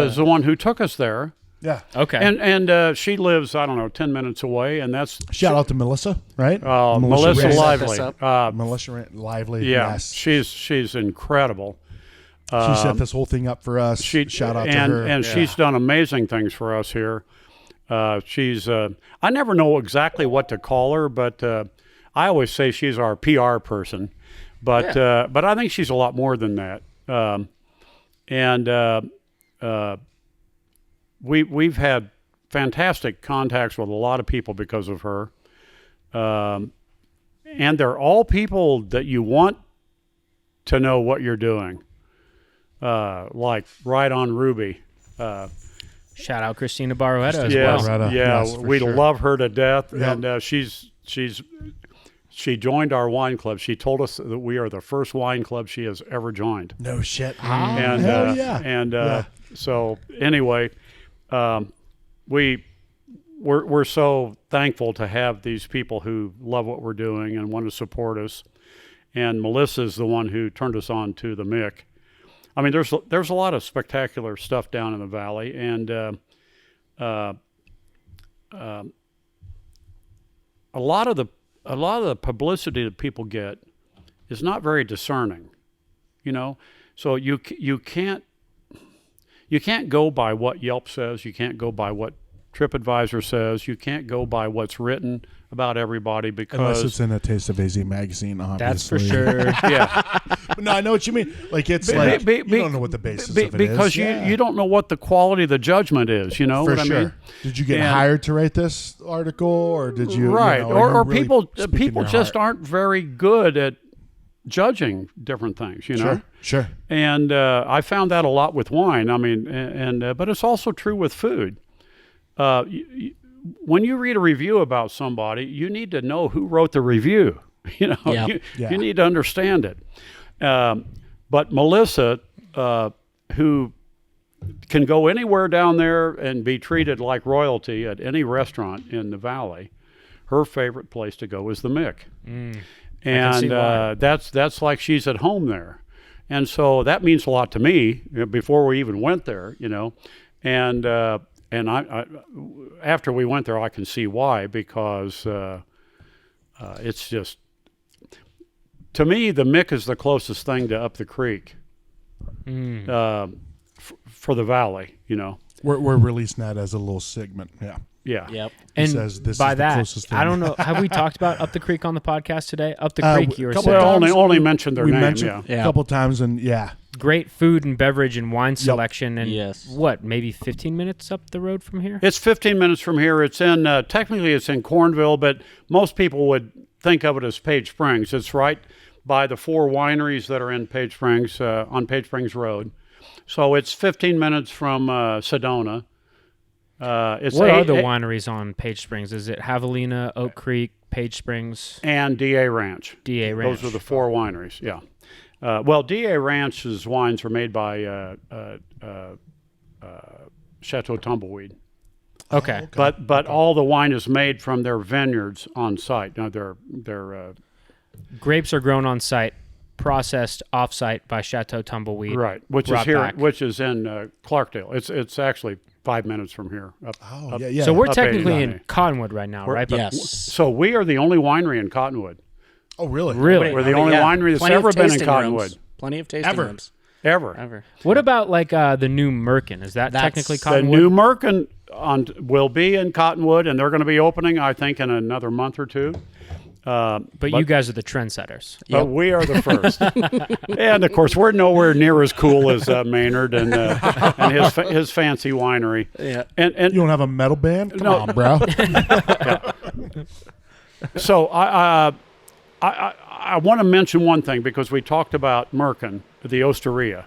is the one who took us there, Yeah. Okay. and she lives 10 minutes away, and that's Shout out to Melissa, right? Melissa Reyes. Lively. Melissa Lively. Yeah, Yes. she's incredible. She set this whole thing up for us. Shout out to her. And she's done amazing things for us here. She's I never know exactly what to call her, but I always say she's our PR person. But I think she's a lot more than that. We've had fantastic contacts with a lot of people because of her. And they're all people that you want to know what you're doing. Like Right on Ruby. Shout out Christina Barroetta as Yeah, well. Barroetta. yeah, Yes, for we sure. love her to death, Yeah. and she joined our wine club. She told us that we are the first wine club she has ever joined. No shit. And hell yeah. and so anyway, we're so thankful to have these people who love what we're doing and want to support us. And Melissa's the one who turned us on to the Mick. I mean, there's a lot of spectacular stuff down in the valley, and a lot of the publicity that people get is not very discerning, So you can't you can't go by what Yelp says. You can't go by what TripAdvisor says. You can't go by what's written about everybody because unless it's in a Taste of AZ magazine, obviously. That's for sure. yeah, No, I know what you mean. Like it's like you don't know what the basis of it because is. you don't know what the quality of the judgment is. You know for what sure. I mean? Did you get And- hired to write this article, or did you? Right, you know, are or you really people speaking your just heart? aren't very good at judging different things. You know. Sure. And I found that a lot with wine. I mean, but it's also true with food. When you read a review about somebody, you need to know who wrote the review. You know, Yeah. you need to understand it. But Melissa, who can go anywhere down there and be treated like royalty at any restaurant in the valley, her favorite place to go is the Mick. can see why. And that's like she's at home there. And so that means a lot to me before we even went there, you know. And I after we went there, I can see why, because it's just, to me, the Mick is the closest thing to up the creek for the valley, you know. We're releasing that as a little segment. Yeah. Yeah. Yep. He And says this by is the that, closest thing. I don't know. Have we talked about Up the Creek on the podcast today? Up the Uh, Creek, you were couple saying. of times. only mentioned their we name, mentioned yeah. a couple times, and Great food and beverage and wine selection. And Yes. what, maybe 15 minutes up the road from here? It's 15 minutes from here. It's in, technically it's in Cornville, but most people would think of it as Page Springs. It's right by the 4 wineries that are in Page Springs, on Page Springs Road. So it's 15 minutes from Sedona. What are the wineries on Page Springs? Is it Javelina, Oak Creek, Page Springs, And DA Ranch. DA Ranch? Those are the 4 wineries, yeah. Well, DA Ranch's wines are made by Chateau Tumbleweed. Okay. But all the wine is made from their vineyards on site. Now they're Grapes are grown on site, processed off-site by Chateau Tumbleweed. right, which is brought here, back. which is in Clarkdale. It's actually 5 minutes from here. Up, up- yeah. So we're Up technically 89. in Cottonwood right now, right? But Yes. So we are the only winery in Cottonwood. Oh, really? Really? We're the only winery that's Plenty of ever been in tasting Cottonwood. rooms. Plenty of tasting Ever. rooms. Ever. What about like the new Merkin? Is that That's technically the The Cottonwood? new Merkin will be in Cottonwood, and they're going to be opening, I think, in another month or two. but you guys are the trendsetters. But we are the first. And, of course, we're nowhere near as cool as Maynard and his fancy winery. Yeah. And You don't have a metal band? Come No. on, bro. so I want to mention one thing, because we talked about Merkin, the Osteria.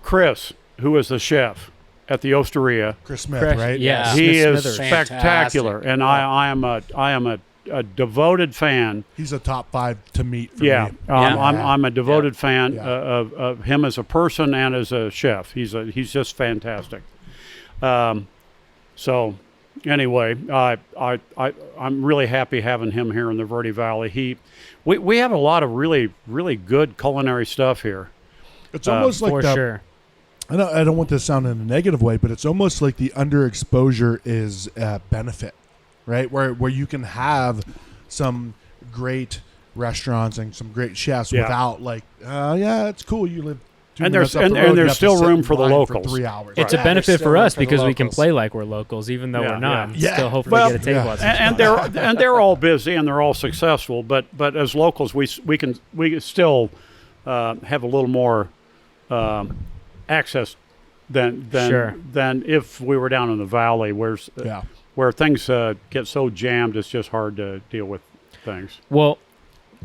Chris, who is the chef at the Osteria, Chris Smith, Fresh- right? yeah. he Smith is Smithers. spectacular, Fantastic. and I am a devoted fan. He's a top 5 to meet for Yeah, me. I'm a devoted fan Yeah. of him as a person and as a chef. He's just fantastic. So anyway, I'm really happy having him here in the Verde Valley. We have a lot of really good culinary stuff here. It's almost like For the, sure. I don't want this to sound in a negative way, but it's almost like the underexposure is a benefit, right? Where you can have some great restaurants and some great chefs Yeah. without like, it's cool. You live 2 And minutes there's- up the and road, you there's have to still sit room in for the line locals. 3 hours. It's Right. a benefit There's still for room us for the because we can locals. play like we're locals, even though Yeah, we're not. yeah. And Yeah. still hopefully Well, get a table yeah. at some And they're all busy and they're all successful, but as locals we can still have a little more access than Sure. than if we were down in the valley, where things get so jammed it's just hard to deal with things. Well,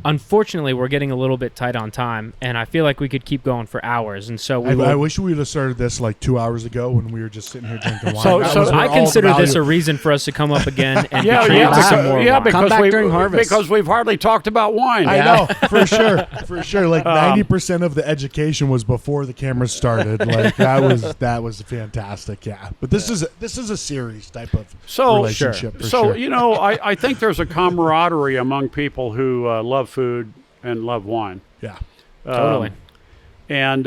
unfortunately, we're getting a little bit tight on time, and I feel like we could keep going for hours. And so we will. I wish we would have started this like 2 hours ago when we were just sitting here drinking wine. So- That so was where I all consider the this a value- reason for us to come up again and Yeah, treat yeah, to some more wine. because Come back during harvest. because we've hardly talked about wine. I know, for sure. Like 90% of the education was before the cameras started. Like that was fantastic. Yeah, but this is a series type of relationship. For So sure. you know, I think there's a camaraderie among people who love food and love wine. Yeah, Totally. And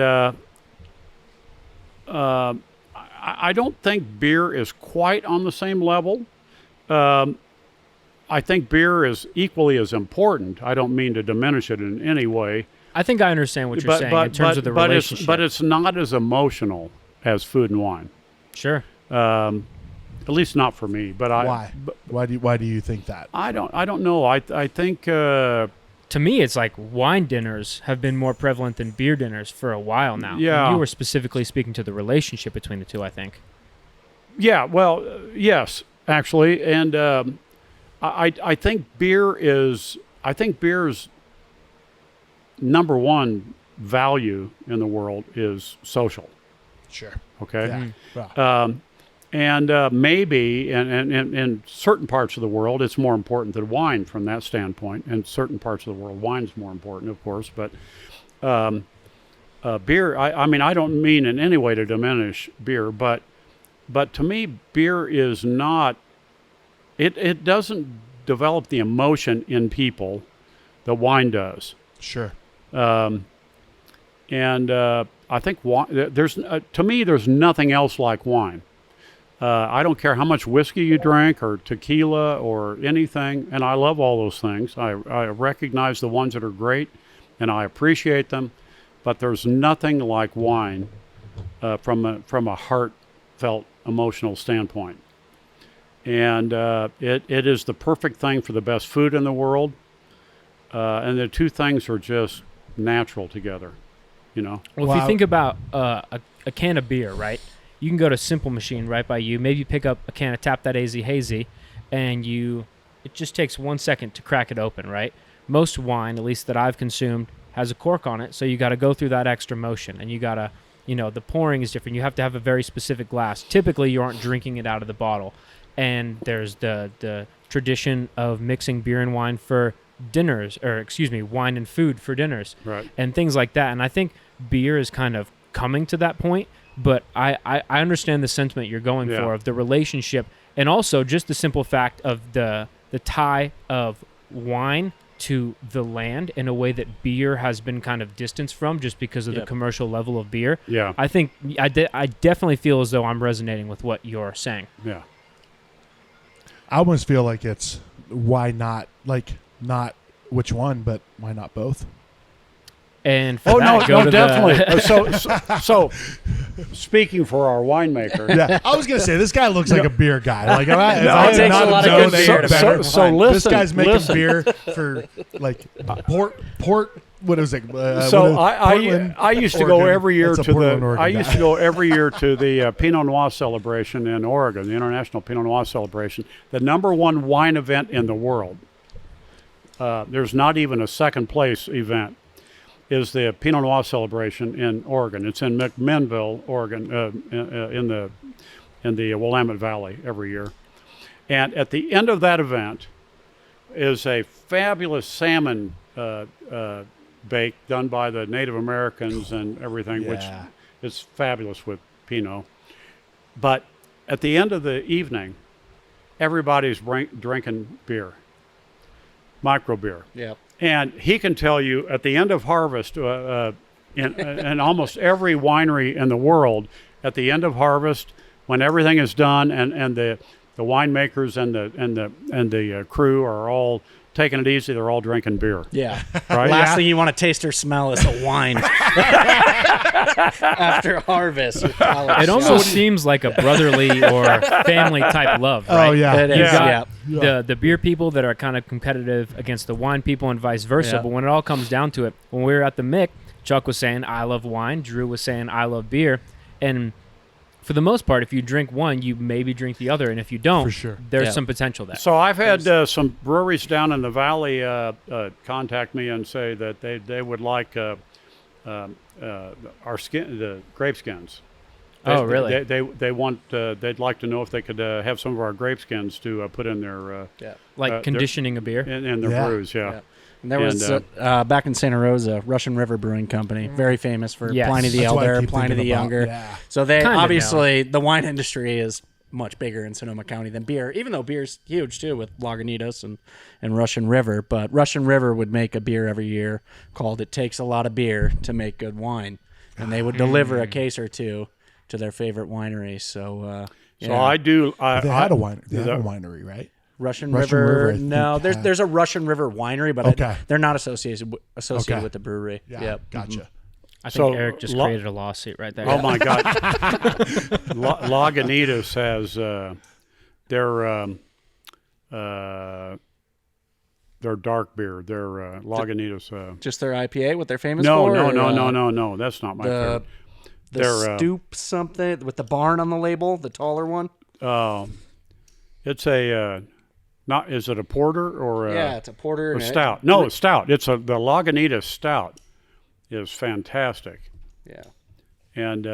I don't think beer is quite on the same level. I think beer is equally as important. I don't mean to diminish it in any way. I think I understand what you're saying in terms of the relationship. But it's not as emotional as food and wine. Sure. At least not for me. But Why? Why do you think that? I don't know. I think To me, it's like wine dinners have been more prevalent than beer dinners for a while now. Yeah. And you were specifically speaking to the relationship between the two, I think. yeah. Well, yes, actually, and I think beer's number one value in the world is social. Sure. Okay. Yeah. Well, And maybe in certain parts of the world, it's more important than wine from that standpoint. In certain parts of the world, wine's more important, of course. But beer, I mean, I don't mean in any way to diminish beer, but to me, beer is not, it doesn't develop the emotion in people that wine does. sure. And I think to me, there's nothing else like wine. I don't care how much whiskey you drink or tequila or anything, and I love all those things. I recognize the ones that are great, and I appreciate them, but there's nothing like wine from a heartfelt, emotional standpoint. And it is the perfect thing for the best food in the world, and the two things are just natural together, you know. Well, if you think about a can of beer, right? You can go to Simple Machine right by you. Maybe pick up a can of Tap That AZ Hazy, and it just takes 1 second to crack it open, right? Most wine, at least that I've consumed, has a cork on it, so you got to go through that extra motion, and you got to, the pouring is different. You have to have a very specific glass. Typically, you aren't drinking it out of the bottle. And there's the tradition of mixing beer and wine for dinners, wine and food for dinners, Right. and things like that. And I think beer is kind of coming to that point. But I understand the sentiment you're going for of the relationship, and also just the simple fact of the tie of wine to the land in a way that beer has been kind of distanced from just because of the commercial level of beer. Yeah. I think I definitely feel as though I'm resonating with what you're saying. Yeah. I almost feel like it's why not, like, not which one, but why not both? And for that, no, definitely. So, speaking for our winemaker. Yeah, I was gonna say this guy looks like a beer guy. Like, if I it takes not a lot of known good any beer to better, so listen, this guy's making listen. beer for like port. What is it? So I used to go Oregon. every year That's a to Portland, Oregon guy. the Pinot Noir celebration in Oregon, the International Pinot Noir celebration, the number one wine event in the world. There's not even a second place event. Is the Pinot Noir celebration in Oregon. It's in McMinnville, Oregon, in the Willamette Valley every year. And at the end of that event is a fabulous salmon bake done by the Native Americans and everything, which is fabulous with Pinot. But at the end of the evening, everybody's drinking beer, micro beer. Yep. And he can tell you at the end of harvest, in almost every winery in the world, at the end of harvest, when everything is done and the winemakers and the crew are all taking it easy, they're all drinking beer. Yeah. Right? Last thing you want to taste or smell is a wine after harvest. It almost seems like a brotherly or family type love, right? Oh yeah, It is, You've got yeah. the beer people that are kind of competitive against the wine people and vice versa. Yeah. But when it all comes down to it, when we were at the Mick, Chuck was saying, I love wine. Drew was saying, I love beer. And for the most part, if you drink one, you maybe drink the other. And if you don't, For sure. there's some potential there. So I've had some breweries down in the valley contact me and say that they would like our the grape skins. Oh, really? They want they'd like to know if they could have some of our grape skins to put in their Like conditioning a beer. in their Yeah. brews. Yeah. Yeah. And there was back in Santa Rosa, Russian River Brewing Company, very famous for Yes. Pliny the That's what I Elder, keep Pliny the thinking about. Younger. Yeah. So they Kinda obviously the wine industry is much bigger in Sonoma County than beer, even though beer's huge too with Lagunitas and Russian River. But Russian River would make a beer every year called "It Takes a Lot of Beer to Make Good Wine," and they would deliver a case or two to their favorite wineries. So So I do. They had a winery, right? Russian Russian River. River, I No, think, there's a Russian River winery, but Okay. they're not associated Okay. with the brewery. Yeah, Yep. gotcha. I think Eric just created a lawsuit right there. Oh my God! Lagunitas has their dark beer. Their Lagunitas. Just their IPA, what they're famous no, for? No. That's not my favorite. The Stoop something with the barn on the label, the taller one. It's a not. Is it a porter or it's a porter or stout? No, it's stout. It's the Lagunitas stout is fantastic. Yeah. And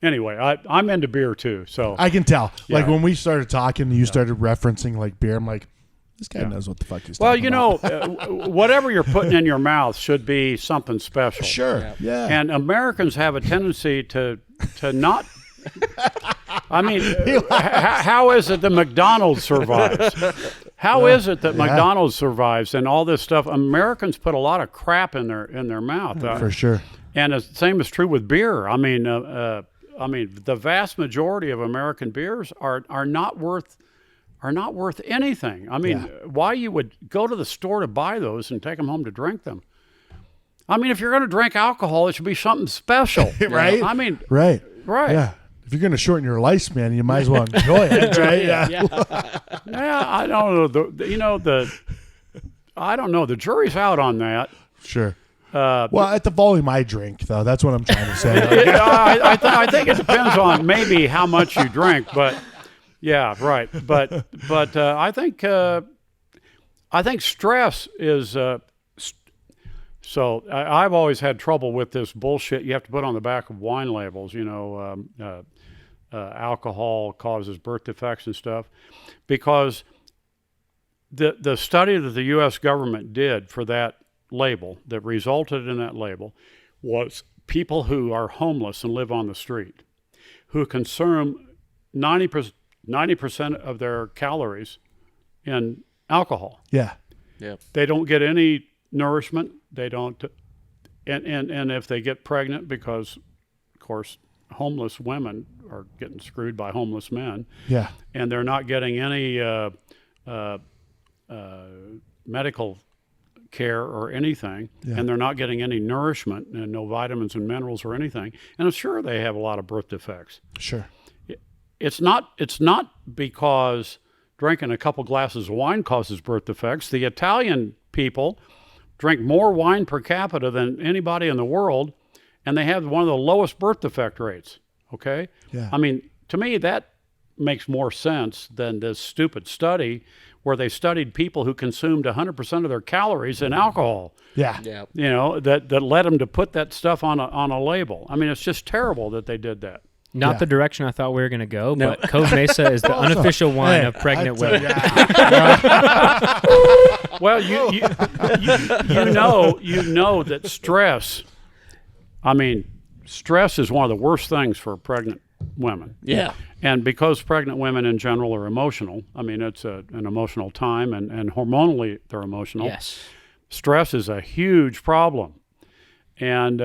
anyway, I'm into beer too. So I can tell. Yeah. Like when we started talking, you started referencing like beer. I'm like, this guy knows what the fuck he's talking about. Well, whatever you're putting in your mouth should be something special. Sure. Yeah. And Americans have a tendency to not. I mean, how is it that McDonald's survives? How is it that McDonald's survives and all this stuff? Americans put a lot of crap in their mouth. For sure. And the same is true with beer. I mean, the vast majority of American beers are not worth anything. I mean, why you would go to the store to buy those and take them home to drink them? I mean, if you're going to drink alcohol, it should be something special, right? I mean, right. Yeah. If you're going to shorten your lifespan, you might as well enjoy it, right? Yeah. I don't know. I don't know. The jury's out on that. Sure. Well, at the volume I drink, though, that's what I'm trying to say. I think it depends on maybe how much you drink, but yeah, right. But I think stress is. So I've always had trouble with this bullshit you have to put on the back of wine labels. Alcohol causes birth defects and stuff, because the study that the U.S. government did for that label, that resulted in that label, was people who are homeless and live on the street, who consume 90% of their calories in alcohol. Yeah. They don't get any nourishment. They don't, and if they get pregnant, because of course homeless women are getting screwed by homeless men. Yeah. And they're not getting any medical care or anything, and they're not getting any nourishment and no vitamins and minerals or anything. And sure, they have a lot of birth defects. Sure. It's not because drinking a couple glasses of wine causes birth defects. The Italian people drink more wine per capita than anybody in the world, and they have one of the lowest birth defect rates. Okay? Yeah. I mean, to me, that makes more sense than this stupid study where they studied people who consumed 100% of their calories in alcohol. Yeah. That led them to put that stuff on a label. I mean, it's just terrible that they did that. Not the direction I thought we were going to go, but Cove Mesa is the unofficial wine of pregnant women. Well, you know that stress. I mean, stress is one of the worst things for pregnant women. Yeah. And because pregnant women in general are emotional, I mean, it's an emotional time, and hormonally they're emotional. Yes. Stress is a huge problem. And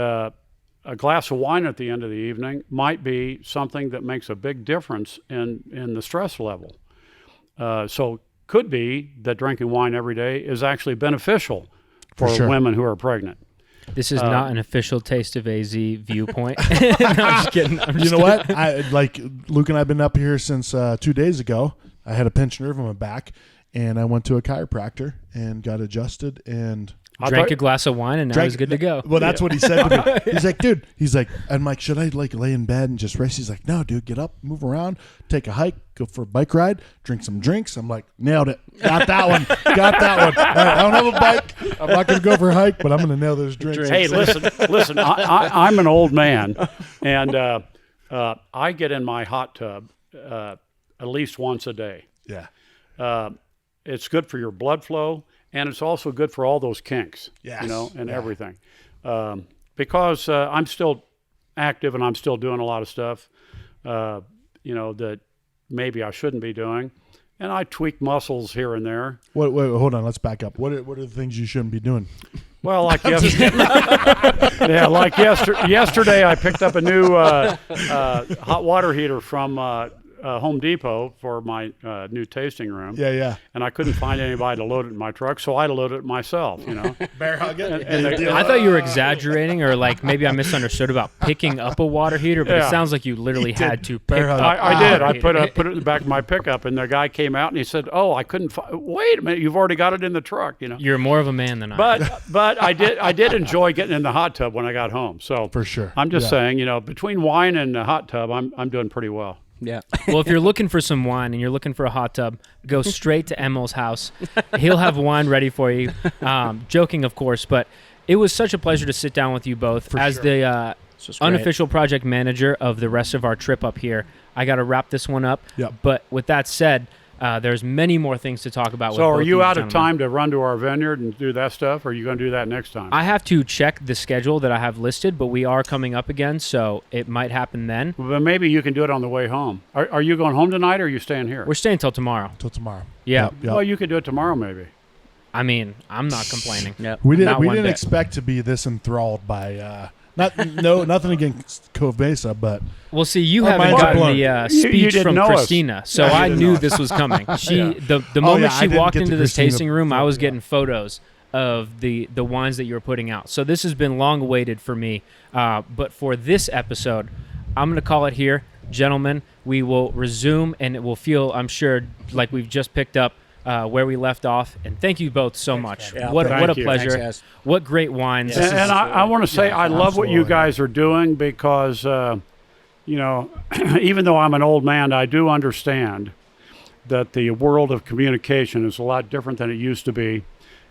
a glass of wine at the end of the evening might be something that makes a big difference in the stress level. So could be that drinking wine every day is actually beneficial for women who are pregnant. This is not an official Taste of AZ viewpoint. No, I'm just kidding. You know what? Like Luke and I have been up here since 2 days ago. I had a pinched nerve in my back, and I went to a chiropractor and got adjusted and drank a glass of wine, and now he's good to go. Well, that's what he said to me. He's like, dude, I'm like, should I like lay in bed and just rest? He's like, no, dude, get up, move around, take a hike, go for a bike ride, drink some drinks. I'm like, nailed it. Got that one. I don't have a bike. I'm not going to go for a hike, but I'm going to nail those drinks. Hey, listen, I'm an old man, and I get in my hot tub at least once a day. Yeah. It's good for your blood flow. And it's also good for all those kinks, yes. Everything. Because I'm still active and I'm still doing a lot of stuff, that maybe I shouldn't be doing. And I tweak muscles here and there. Wait, hold on. Let's back up. What are the things you shouldn't be doing? Well, like yesterday, yesterday I picked up a new hot water heater from Home Depot for my new tasting room. Yeah. And I couldn't find anybody to load it in my truck, so I loaded it myself, Bear hug it. I thought you were exaggerating, or like maybe I misunderstood about picking up a water heater, but it sounds like you literally had to pick up. I did. I put it in the back of my pickup, and the guy came out and he said, "Oh, I couldn't wait a minute, you've already got it in the truck." You're more of a man than I am. But I did enjoy getting in the hot tub when I got home. So For sure. I'm just saying, between wine and the hot tub, I'm doing pretty well. Yeah. Well, if you're looking for some wine and you're looking for a hot tub, go straight to Emil's house. He'll have wine ready for you. Joking, of course, but it was such a pleasure to sit down with you both. The unofficial project manager of the rest of our trip up here. I got to wrap this one up. Yep. But with that said, there's many more things to talk about. So are you out of of time to run to our vineyard and do that stuff, or are you going to do that next time? I have to check the schedule that I have listed, but we are coming up again, so it might happen then. Well, maybe you can do it on the way home. Are you going home tonight, or are you staying here? We're staying till tomorrow. Yeah. Yep. Well, you could do it tomorrow, maybe. I mean, I'm not complaining. Yep. We Not one didn't bit. expect to be this enthralled by nothing against Cove Mesa, but Well, see, you Our haven't minds are gotten blown. the You speech didn't from know us. Christina, so Yeah, you I didn't knew know us. this was coming. The I moment she didn't walked get to into this Christina tasting room, I was before, getting photos of the wines that you were putting out. So this has been long awaited for me. But for this episode, I'm going to call it here. Gentlemen, we will resume, and it will feel, I'm sure, like we've just picked up where we left off. And thank you both so much. Yeah, What thank a you. pleasure. Thanks, guys. What great wines. And, I want to say I love what you absolutely. guys are doing because, even though I'm an old man, I do understand that the world of communication is a lot different than it used to be.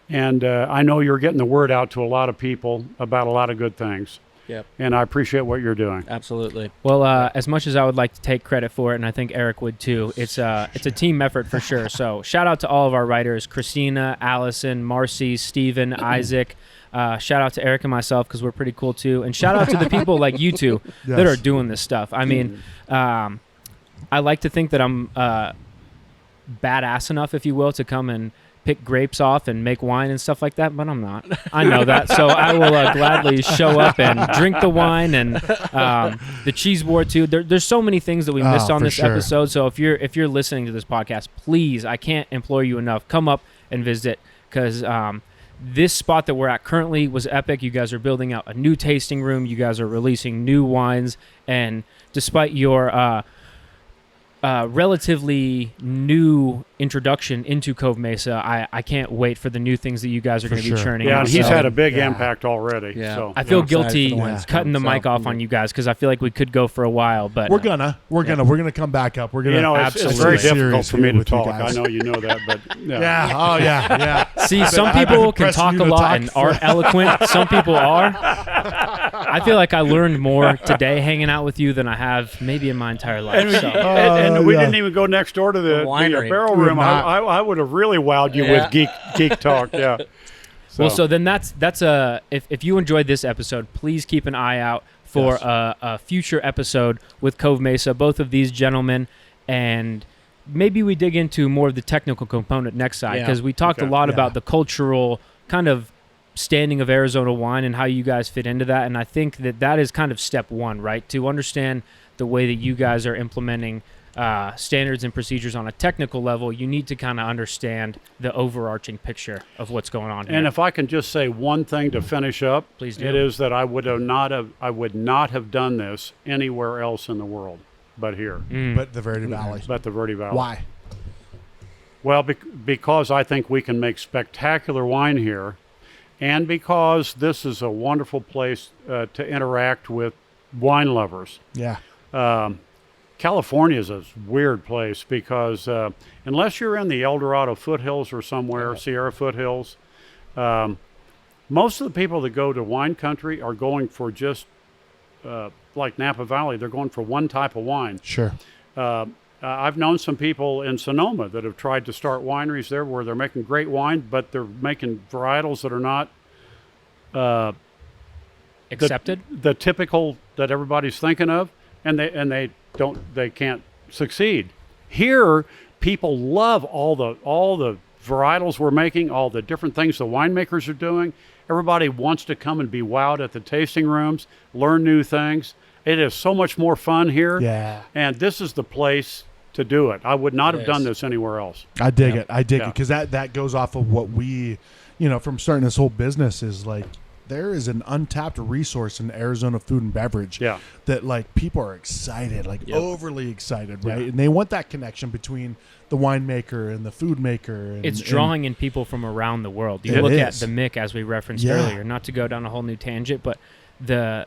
And I know you're getting the word out to a lot of people about a lot of good things. Yep. And I appreciate what you're doing. Absolutely. Well, as much as I would like to take credit for it, and I think Eric would too, it's a team effort for sure. So shout out to all of our writers, Christina, Allison, Marcy, Steven, Isaac. Shout out to Eric and myself because we're pretty cool too. And shout out to the people like you two that Yes. are doing this stuff. I mean, I like to think that I'm badass enough, if you will, to come and pick grapes off and make wine and stuff like that, but I'm not. I know that, so I will gladly show up and drink the wine and the cheese board too. There's so many things that we missed on for this sure. episode. So if you're listening to this podcast, please, I can't implore you enough, come up and visit because this spot that we're at currently was epic. You guys are building out a new tasting room. You guys are releasing new wines, and despite your relatively new introduction into Cove Mesa, I can't wait for the new things that you guys are For going to be sure. churning Yeah, out. and he's So had a big Yeah. impact already. Yeah. So, I feel excited guilty for the wines to cutting the come, mic so- off on you guys because I feel like we could go for a while, but we're gonna come back up. We're gonna it's very Absolutely. difficult for me Serious to with you talk. I guys. know you know that, but yeah. Oh yeah. see, some I've been people can pressing talk you a to lot talk and are eloquent. Some people are. I feel like I learned more today hanging out with you than I have maybe in my entire life. And, So. and we yeah. didn't even go next door to the winery. barrel We would room. not. I would have really wowed you Yeah. with geek talk. Yeah. Well, so then that's if you enjoyed this episode, please keep an eye out for Yes. a future episode with Cove Mesa, both of these gentlemen, and maybe we dig into more of the technical component next side Yeah. because we talked a Okay. lot Yeah. about the cultural kind of standing of Arizona wine and how you guys fit into that, and I think that is kind of step one, right? To understand the way that you guys are implementing standards and procedures on a technical level, you need to kind of understand the overarching picture of what's going on here. And if I can just say one thing to finish up, Please do. it is that I would not have done this anywhere else in the world but here, But the Verde Valley. but the Verde Valley. Why? Well, because I think we can make spectacular wine here, and because this is a wonderful place to interact with wine lovers. Yeah. California is a weird place because unless you're in the El Dorado foothills or somewhere, Sierra foothills, most of the people that go to wine country are going for just like Napa Valley. They're going for one type of wine. Sure. I've known some people in Sonoma that have tried to start wineries there where they're making great wine, but they're making varietals that are not Accepted? the typical that everybody's thinking of, and they can't succeed. Here, people love all the varietals we're making, all the different things the winemakers are doing. Everybody wants to come and be wowed at the tasting rooms, learn new things. It is so much more fun here. Yeah. And this is the place to do it. I would not It have done is. this anywhere else. I dig it. I dig it Yeah. because that goes off of what we, from starting this whole business is like there is an untapped resource in Arizona food and beverage. Yeah. That like people are excited, like Yep. overly excited, right? Yeah. And they want that connection between the winemaker and the food maker. And, It's drawing in people from around the world. You It look is. at the Mick, as we referenced Yeah. earlier, not to go down a whole new tangent, but the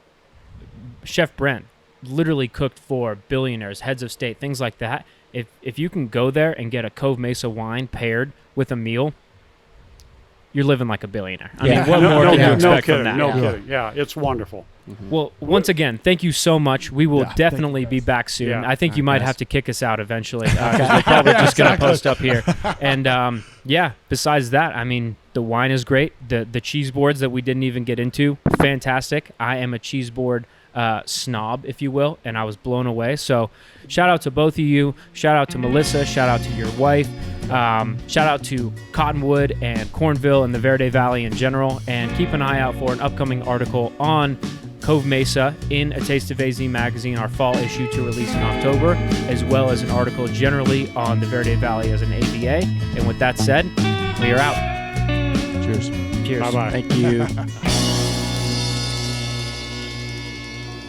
Chef Brent literally cooked for billionaires, heads of state, things like that. If you can go there and get a Cove Mesa wine paired with a meal, you're living like a billionaire. I Yeah. mean, what more can you expect kidding, from that? No Yeah. kidding. Yeah, it's wonderful. Well, once again, thank you so much. We will Yeah, thank definitely you, be guys. back soon. Yeah. I think you All might right, have guys. to kick us out eventually because we're probably just going to post up here. And yeah, besides that, I mean, the wine is great. The cheese boards that we didn't even get into, fantastic. I am a cheese board snob, if you will, and I was blown away. So shout out to both of you. Shout out to Melissa. Shout out to your wife. Shout out to Cottonwood and Cornville and the Verde Valley in general. And keep an eye out for an upcoming article on Cove Mesa in A Taste of AZ magazine, our fall issue to release in October, as well as an article generally on the Verde Valley as an AVA. And with that said, we are out. Cheers. Cheers. Bye-bye. Thank you.